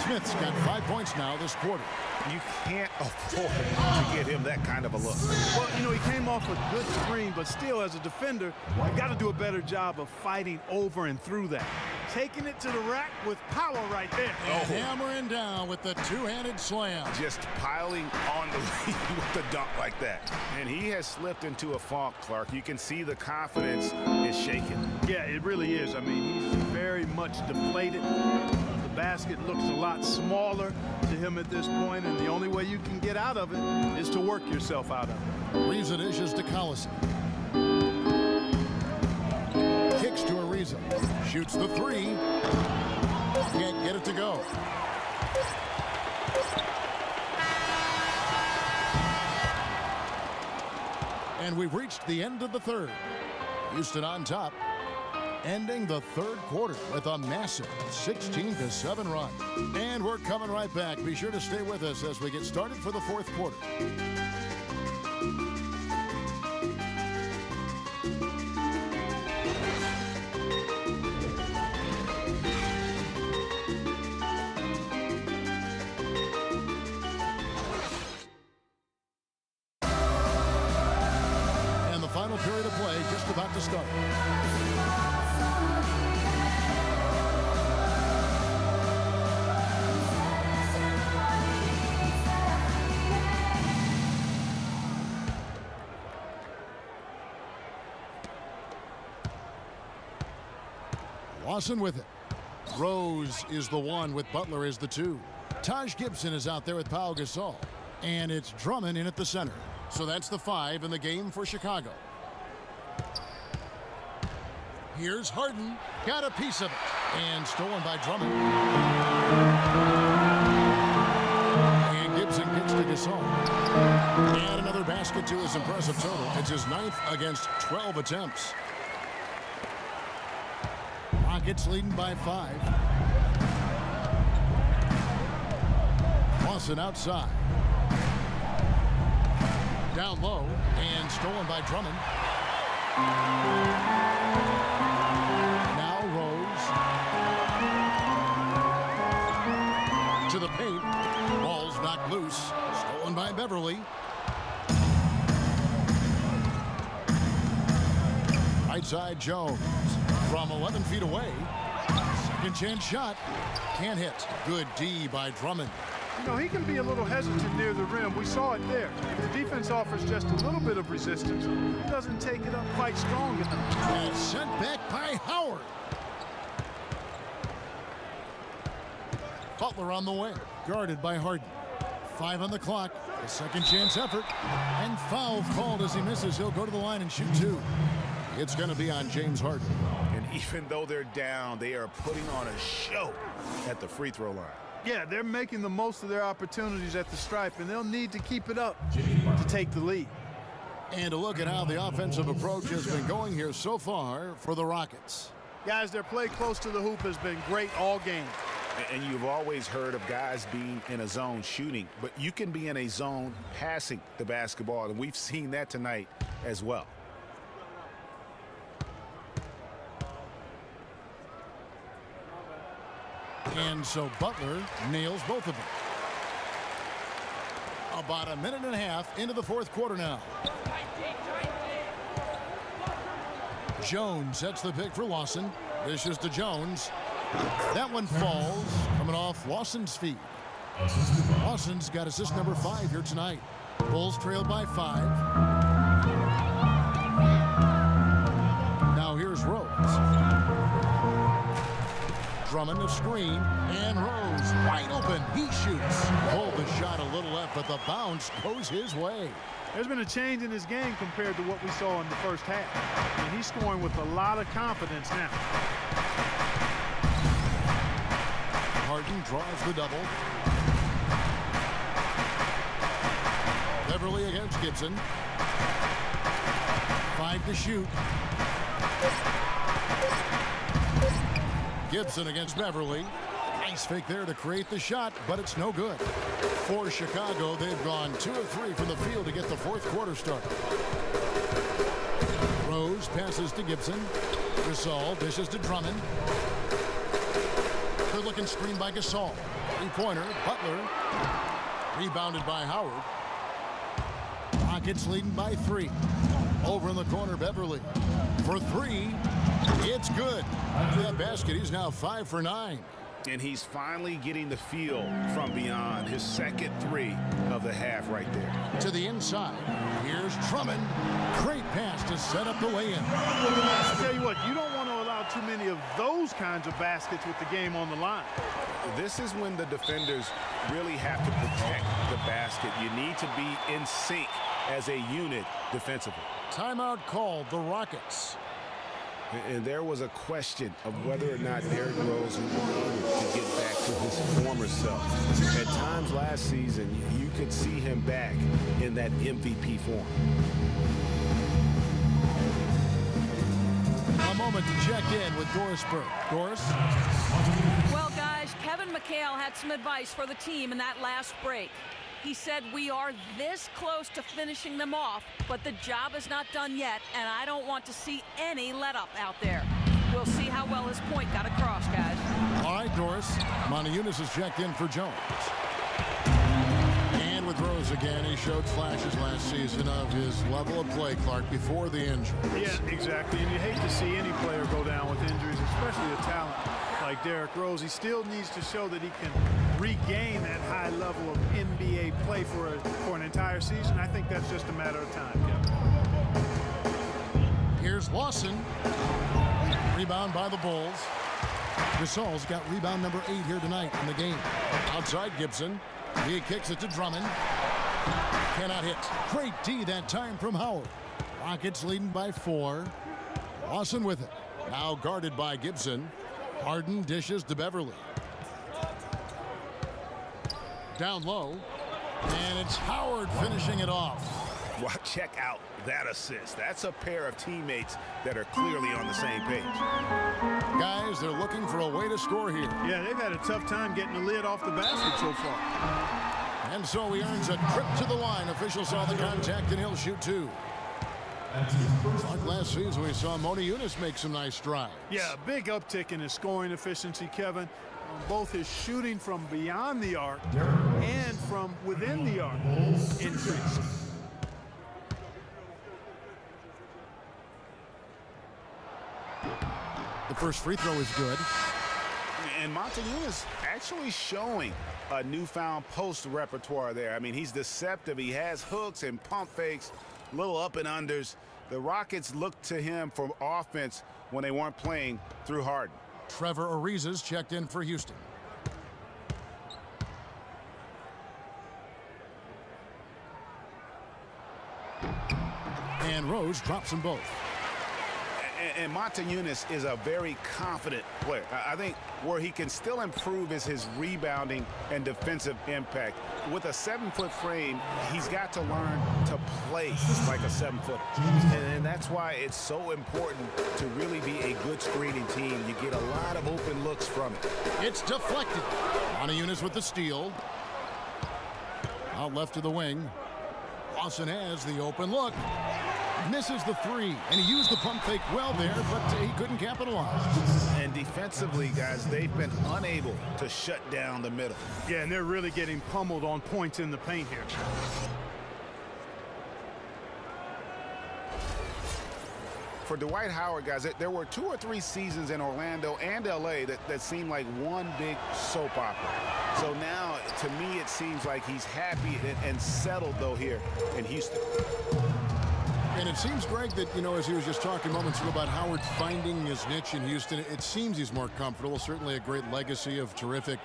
Smith's got 5 points now this quarter. You can't afford to get him that kind of a look. Well, you know, he came off a good screen, but still, as a defender, you've got to do a better job of fighting over and through that. Taking it to the rack with power right there. And hammering down with the two-handed slam. Just piling on the lead with the dunk like that. And he has slipped into a funk, Clark. You can see the confidence is shaken. Yeah, it really is. I mean, he's very much deflated. The basket looks a lot smaller to him at this point, and the only way you can get out of it is to work yourself out of it. Ariza dishes to Collison. Kicks to Ariza. Shoots the 3. Can't get it to go. And we've reached the end of the third. Houston on top, ending the third quarter with a massive 16-7 run. And we're coming right back. Be sure to stay with us as we get started for the fourth quarter. And the final period of play just about to start. Lawson with it. Rose is the 1 with Butler as the 2. Taj Gibson is out there with Pau Gasol. And it's Drummond in at the center. So that's the 5 in the game for Chicago. Here's Harden. Got a piece of it. And stolen by Drummond. And Gibson kicks to Gasol. And another basket to his impressive total. It's his 9th against 12 attempts. Rockets leading by 5. Lawson outside. Down low and stolen by Drummond. Now Rose. To the paint. Ball's knocked loose. Stolen by Beverly. Right side Jones. From 11 feet away. Second chance shot. Can't hit. Good D by Drummond. You know, he can be a little hesitant near the rim. We saw it there. The defense offers just a little bit of resistance. He doesn't take it up quite strong enough. And sent back by Howard. Butler on the way. Guarded by Harden. 5 on the clock. A second chance effort. And foul called as he misses. He'll go to the line and shoot 2. It's going to be on James Harden. And even though they're down, they are putting on a show at the free throw line. Yeah, they're making the most of their opportunities at the stripe, and they'll need to keep it up to take the lead. And a look at how the offensive approach has been going here so far for the Rockets. Guys, their play close to the hoop has been great all game. And you've always heard of guys being in a zone shooting, but you can be in a zone passing the basketball, and we've seen that tonight as well. And so Butler nails both of them. About a minute and a half into the fourth quarter now. Jones sets the pick for Lawson. Dishes to Jones. That one falls, coming off Lawson's feet. Lawson's got assist number 5 here tonight. Bulls trail by 5. Now here's Rose. Drummond a screen, and Rose wide open. He shoots. Pulled the shot a little left, but the bounce goes his way. There's been a change in his game compared to what we saw in the first half. And he's scoring with a lot of confidence now. Harden draws the double. Beverly against Gibson. 5 to shoot. Gibson against Beverly. Nice fake there to create the shot, but it's no good. For Chicago, they've gone 2 of 3 from the field to get the fourth quarter started. Rose passes to Gibson. Gasol dishes to Drummond. Good looking screen by Gasol. 3-pointer. Butler. Rebounded by Howard. Rockets leading by 3. Over in the corner, Beverly. For 3. It's good. After that basket, he's now 5 for 9. And he's finally getting the feel from beyond his second 3 of the half right there. To the inside. Here's Drummond. Great pass to set up the lay-in. I'll tell you what, you don't want to allow too many of those kinds of baskets with the game on the line. This is when the defenders really have to protect the basket. You need to be in sync as a unit defensively. Timeout called, the Rockets. And there was a question of whether or not Derrick Rose would be able to get back to his former self. At times last season, you could see him back in that MVP form. A moment to check in with Doris Burke. Doris? Well, guys, Kevin McHale had some advice for the team in that last break. He said, we are this close to finishing them off, but the job is not done yet, and I don't want to see any let-up out there. We'll see how well his point got across, guys. All right, Doris. Montejunas has checked in for Jones. And with Rose again, he showed flashes last season of his level of play, Clark, before the injury. Yeah, exactly. And you hate to see any player go down with injuries, especially a talent like Derrick Rose. He still needs to show that he can regain that high level of NBA play for an entire season. I think that's just a matter of time, Kevin. Here's Lawson. Rebound by the Bulls. Gasol's got rebound number 8 here tonight in the game. Outside Gibson. He kicks it to Drummond. Cannot hit. Great D that time from Howard. Rockets leading by 4. Lawson with it. Now guarded by Gibson. Harden dishes to Beverly. Down low. And it's Howard finishing it off. Well, check out that assist. That's a pair of teammates that are clearly on the same page. Guys, they're looking for a way to score here. Yeah, they've had a tough time getting the lid off the basket so far. And so he earns a trip to the line. Officials saw the contact, and he'll shoot 2. Like last season, we saw Montejunas make some nice strides. Yeah, a big uptick in his scoring efficiency, Kevin. Both his shooting from beyond the arc and from within the arc increased. The first free throw is good. And Montejunas actually showing a newfound post repertoire there. I mean, he's deceptive. He has hooks and pump fakes, little up and unders. The Rockets looked to him for offense when they weren't playing through Harden. Trevor Ariza's checked in for Houston. And Rose drops them both. And Montañez is a very confident player. I think where he can still improve is his rebounding and defensive impact. With a 7-foot frame, he's got to learn to play like a 7-footer. And that's why it's so important to really be a good screening team. You get a lot of open looks from it. It's deflected. Montañez with the steal. Out left to the wing. Lawson has the open look. Misses the three, and he used the pump fake well there, but he couldn't capitalize. And defensively, guys, they've been unable to shut down the middle. Yeah, and they're really getting pummeled on points in the paint here. For Dwight Howard, guys, there were 2 or 3 seasons in Orlando and LA that seemed like one big soap opera. So now, to me, it seems like he's happy and settled, though, here in Houston. And it seems, Greg, that, as he was just talking moments ago about Howard finding his niche in Houston, it seems he's more comfortable. Certainly a great legacy of terrific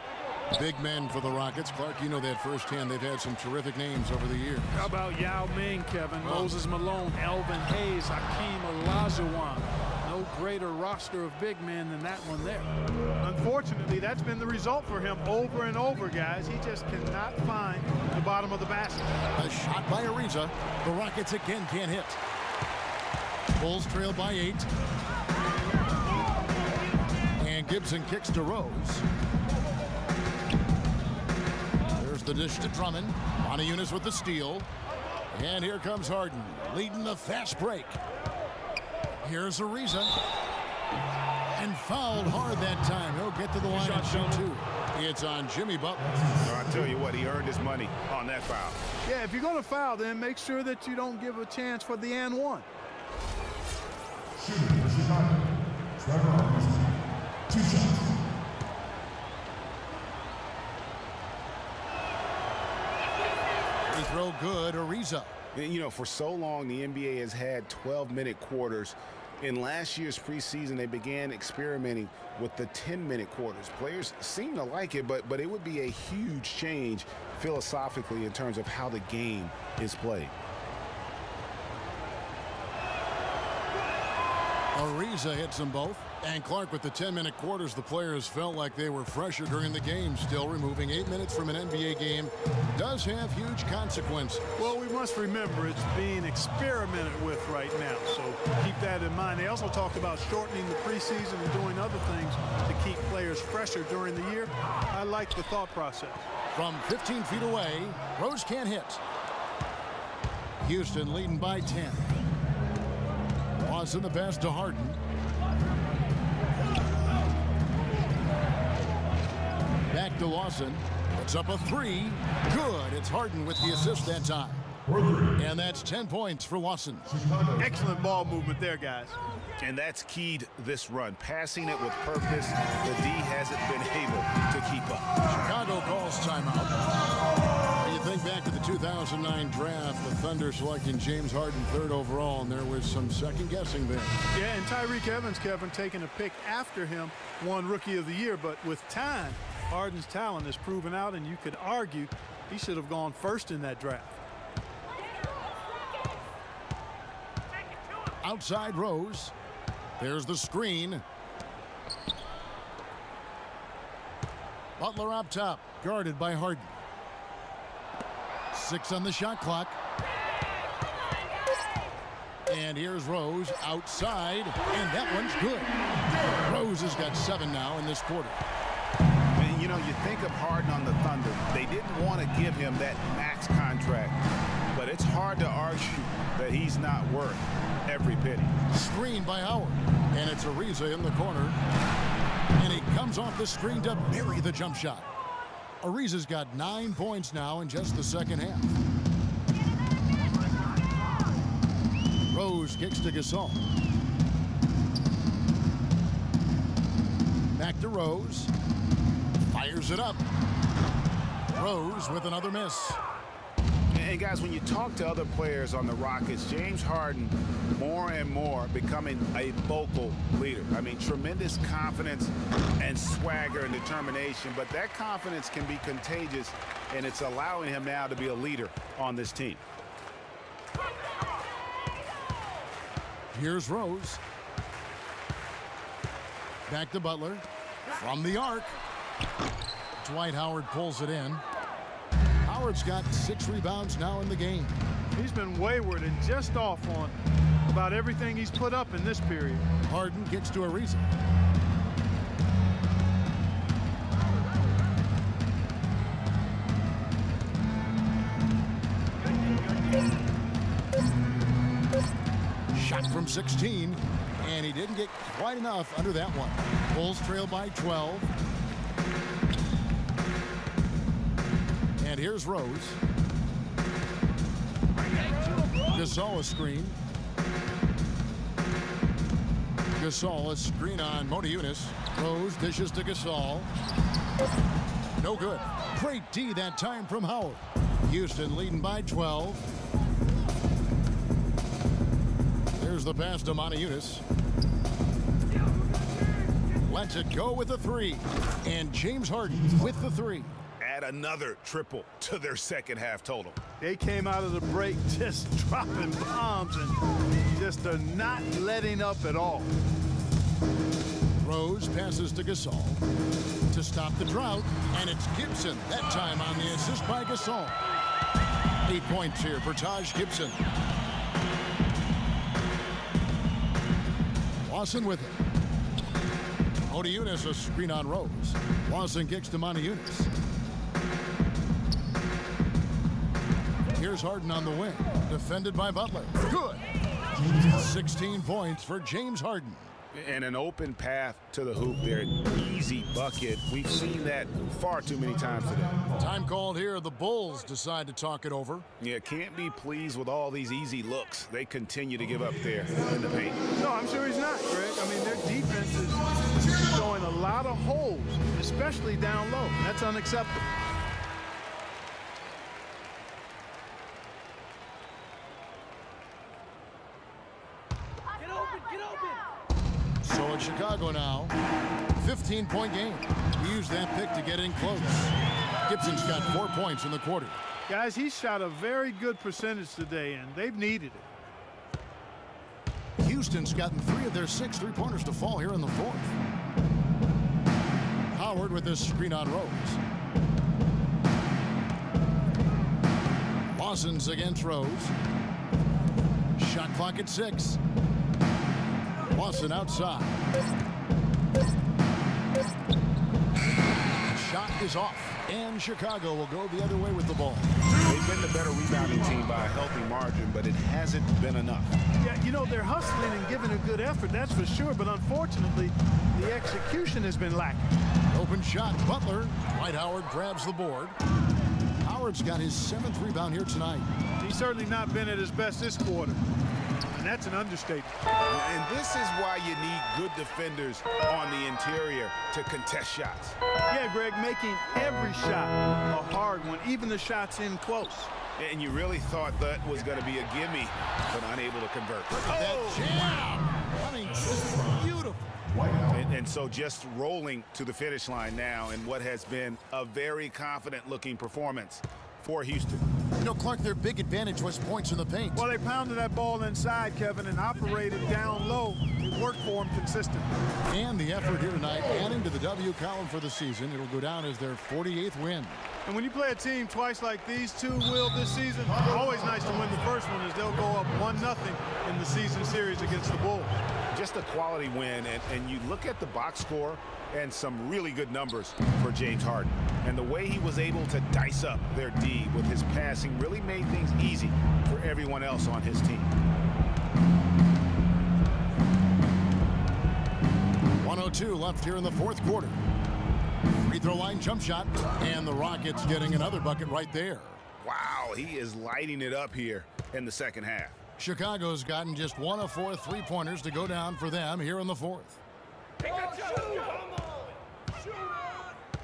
big men for the Rockets. Clark, you know that firsthand. They've had some terrific names over the years. How about Yao Ming, Kevin? Moses Malone, Elvin Hayes, Hakeem Olajuwon. No greater roster of big men than that one there. Unfortunately, that's been the result for him over and over, guys. He just cannot find the bottom of the basket. A shot by Ariza. The Rockets again can't hit. Bulls trail by 8. And Gibson kicks to Rose. There's the dish to Drummond. Montañez with the steal. And here comes Harden, leading the fast break. Here's Ariza. And fouled hard that time. He'll get to the line and shoot 2. It's on Jimmy Butler. I tell you what, he earned his money on that foul. Yeah, if you're going to foul, then make sure that you don't give a chance for the and one. Shooting for Chicago, Trevor Ariza. 2 shots. Free throw good, Ariza. For so long, the NBA has had 12-minute quarters. In last year's preseason, they began experimenting with the 10-minute quarters. Players seem to like it, but it would be a huge change philosophically in terms of how the game is played. Ariza hits them both. And Clark, with the 10-minute quarters, the players felt like they were fresher during the game. Still, removing 8 minutes from an NBA game does have huge consequences. Well, we must remember it's being experimented with right now, so keep that in mind. They also talked about shortening the preseason and doing other things to keep players fresher during the year. I like the thought process. From 15 feet away, Rose can't hit. Houston leading by 10. Lawson the pass to Harden. Back to Lawson. Puts up a 3. Good. It's Harden with the assist that time. And that's 10 points for Lawson. Excellent ball movement there, guys. And that's keyed this run. Passing it with purpose. The D hasn't been able to keep up. Chicago calls timeout. When you think back to the 2009 draft, the Thunder selecting James Harden 3rd overall, and there was some second guessing there. Yeah, and Tyreke Evans, Kevin, taking a pick after him, won Rookie of the Year. But with time, Harden's talent is proven out, and you could argue he should have gone first in that draft. Outside Rose. There's the screen. Butler up top, guarded by Harden. 6 on the shot clock. And here's Rose outside, and that one's good. Rose has got 7 now in this quarter. You think of Harden on the Thunder. They didn't want to give him that max contract, but it's hard to argue that he's not worth every penny. Screen by Howard, and it's Ariza in the corner, and he comes off the screen to bury the jump shot. Ariza's got 9 points now in just the second half. Rose kicks to Gasol. Back to Rose. Fires it up. Rose with another miss. And guys, when you talk to other players on the Rockets, James Harden more and more becoming a vocal leader. I mean, tremendous confidence and swagger and determination, but that confidence can be contagious, and it's allowing him now to be a leader on this team. Here's Rose. Back to Butler. From the arc. Dwight Howard pulls it in. Howard's got 6 rebounds now in the game. He's been wayward and just off on about everything he's put up in this period. Harden gets to Ariza. Shot from 16, and he didn't get quite enough under that one. Bulls trail by 12. And here's Rose. Gasol a screen. Gasol a screen on Motiejunas. Rose dishes to Gasol. No good. Great D that time from Howard. Houston leading by 12. There's the pass to Motiejunas. Lets it go with the 3. And James Harden with the 3. Add another triple to their second half total. They came out of the break just dropping bombs and just are not letting up at all. Rose passes to Gasol to stop the drought, and it's Gibson that time on the assist by Gasol. 8 points here for Taj Gibson. Lawson with it. Motiejunas a screen on Rose. Lawson kicks to Motiejunas. Here's Harden on the wing. Defended by Butler. Good. 16 points for James Harden. And an open path to the hoop there. Easy bucket. We've seen that far too many times today. Time called here. The Bulls decide to talk it over. Yeah, can't be pleased with all these easy looks they continue to give up there in the paint. No, I'm sure he's not, Greg. I mean, their defense is showing a lot of holes, especially down low. That's unacceptable. So it's Chicago now. 15-point game. He used that pick to get in close. Gibson's got 4 points in the quarter. Guys, he shot a very good percentage today, and they've needed it. Houston's gotten 3 of their 6 3-pointers to fall here in the 4th. Howard with this screen on Rose. Lawson's against Rose. Shot clock at 6. Lawson outside. Shot is off, and Chicago will go the other way with the ball. They've been the better rebounding team by a healthy margin, but it hasn't been enough. Yeah, you know, they're hustling and giving a good effort, that's for sure, but unfortunately, the execution has been lacking. Open shot, Butler. Dwight Howard grabs the board. Howard's got his 7th rebound here tonight. He's certainly not been at his best this quarter. And that's an understatement. And this is why you need good defenders on the interior to contest shots. Yeah, Greg, making every shot a hard one, even the shots in close. And you really thought that was going to be a gimme, but unable to convert. That jam! I mean, this is beautiful. And so just rolling to the finish line now in what has been a very confident-looking performance for Houston. You know, Clark, their big advantage was points in the paint. Well, they pounded that ball inside, Kevin, and operated down low. It worked for them consistently. And the effort here tonight, adding to the W column for the season. It'll go down as their 48th win. And when you play a team twice like these two will this season, always nice to win the first one as they'll go up 1-0 in the season series against the Bulls. Just a quality win, and you look at the box score and some really good numbers for James Harden. And the way he was able to dice up their D with his passing really made things easy for everyone else on his team. 1:02 left here in the 4th quarter. Free throw line jump shot, and the Rockets getting another bucket right there. Wow, he is lighting it up here in the second half. Chicago's gotten just 1 of 4 3-pointers to go down for them here in the 4th.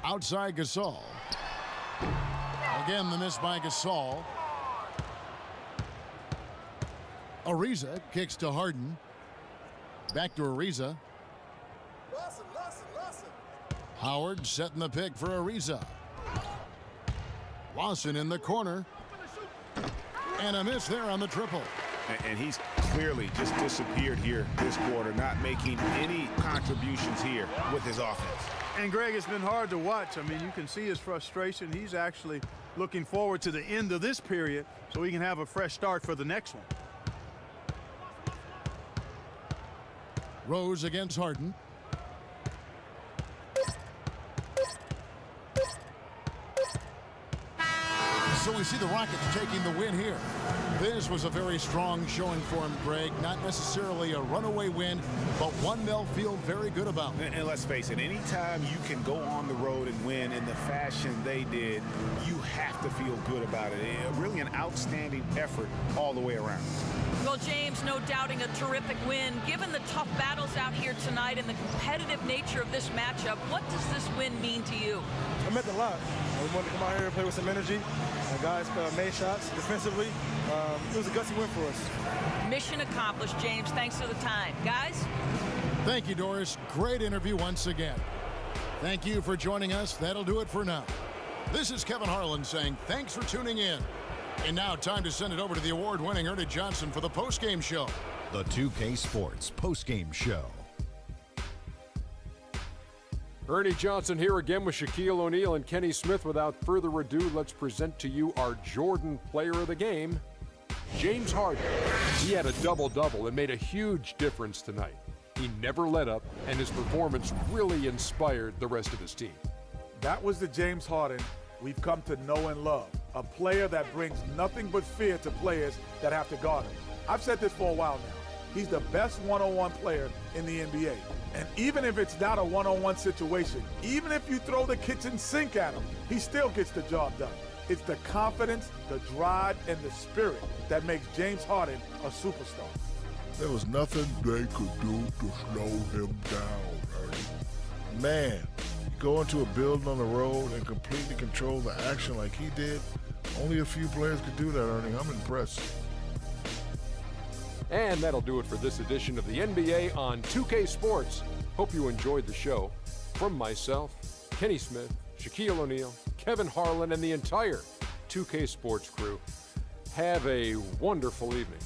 Outside Gasol. Again, the miss by Gasol. Ariza kicks to Harden. Back to Ariza. Howard setting the pick for Ariza. Lawson in the corner. And a miss there on the triple. And he's clearly just disappeared here this quarter, not making any contributions here with his offense. And Greg, it's been hard to watch. I mean, you can see his frustration. He's actually looking forward to the end of this period so he can have a fresh start for the next one. Rose against Harden. So we see the Rockets taking the win here. This was a very strong showing for him, Greg. Not necessarily a runaway win, but one they'll feel very good about. And let's face it, anytime you can go on the road and win in the fashion they did, you have to feel good about it. Really an outstanding effort all the way around. Well, James, no doubting a terrific win. Given the tough battles out here tonight and the competitive nature of this matchup, what does this win mean to you? It meant a lot. We wanted to come out here and play with some energy. Our guys made shots defensively. It was a gutsy win for us. Mission accomplished, James. Thanks for the time. Guys? Thank you, Doris. Great interview once again. Thank you for joining us. That'll do it for now. This is Kevin Harlan saying thanks for tuning in. And now time to send it over to the award-winning Ernie Johnson for the postgame show. The 2K Sports postgame show. Ernie Johnson here again with Shaquille O'Neal and Kenny Smith. Without further ado, let's present to you our Jordan player of the game, James Harden. He had a double-double and made a huge difference tonight. He never let up, and his performance really inspired the rest of his team. That was the James Harden we've come to know and love. A player that brings nothing but fear to players that have to guard him. I've said this for a while now. He's the best one-on-one player in the NBA. And even if it's not a one-on-one situation, even if you throw the kitchen sink at him, he still gets the job done. It's the confidence, the drive, and the spirit that makes James Harden a superstar. There was nothing they could do to slow him down, Ernie. Man, you go into a building on the road and completely control the action like he did. Only a few players could do that, Ernie. I'm impressed. And that'll do it for this edition of the NBA on 2K Sports. Hope you enjoyed the show. From myself, Kenny Smith, Shaquille O'Neal, Kevin Harlan, and the entire 2K Sports crew, have a wonderful evening.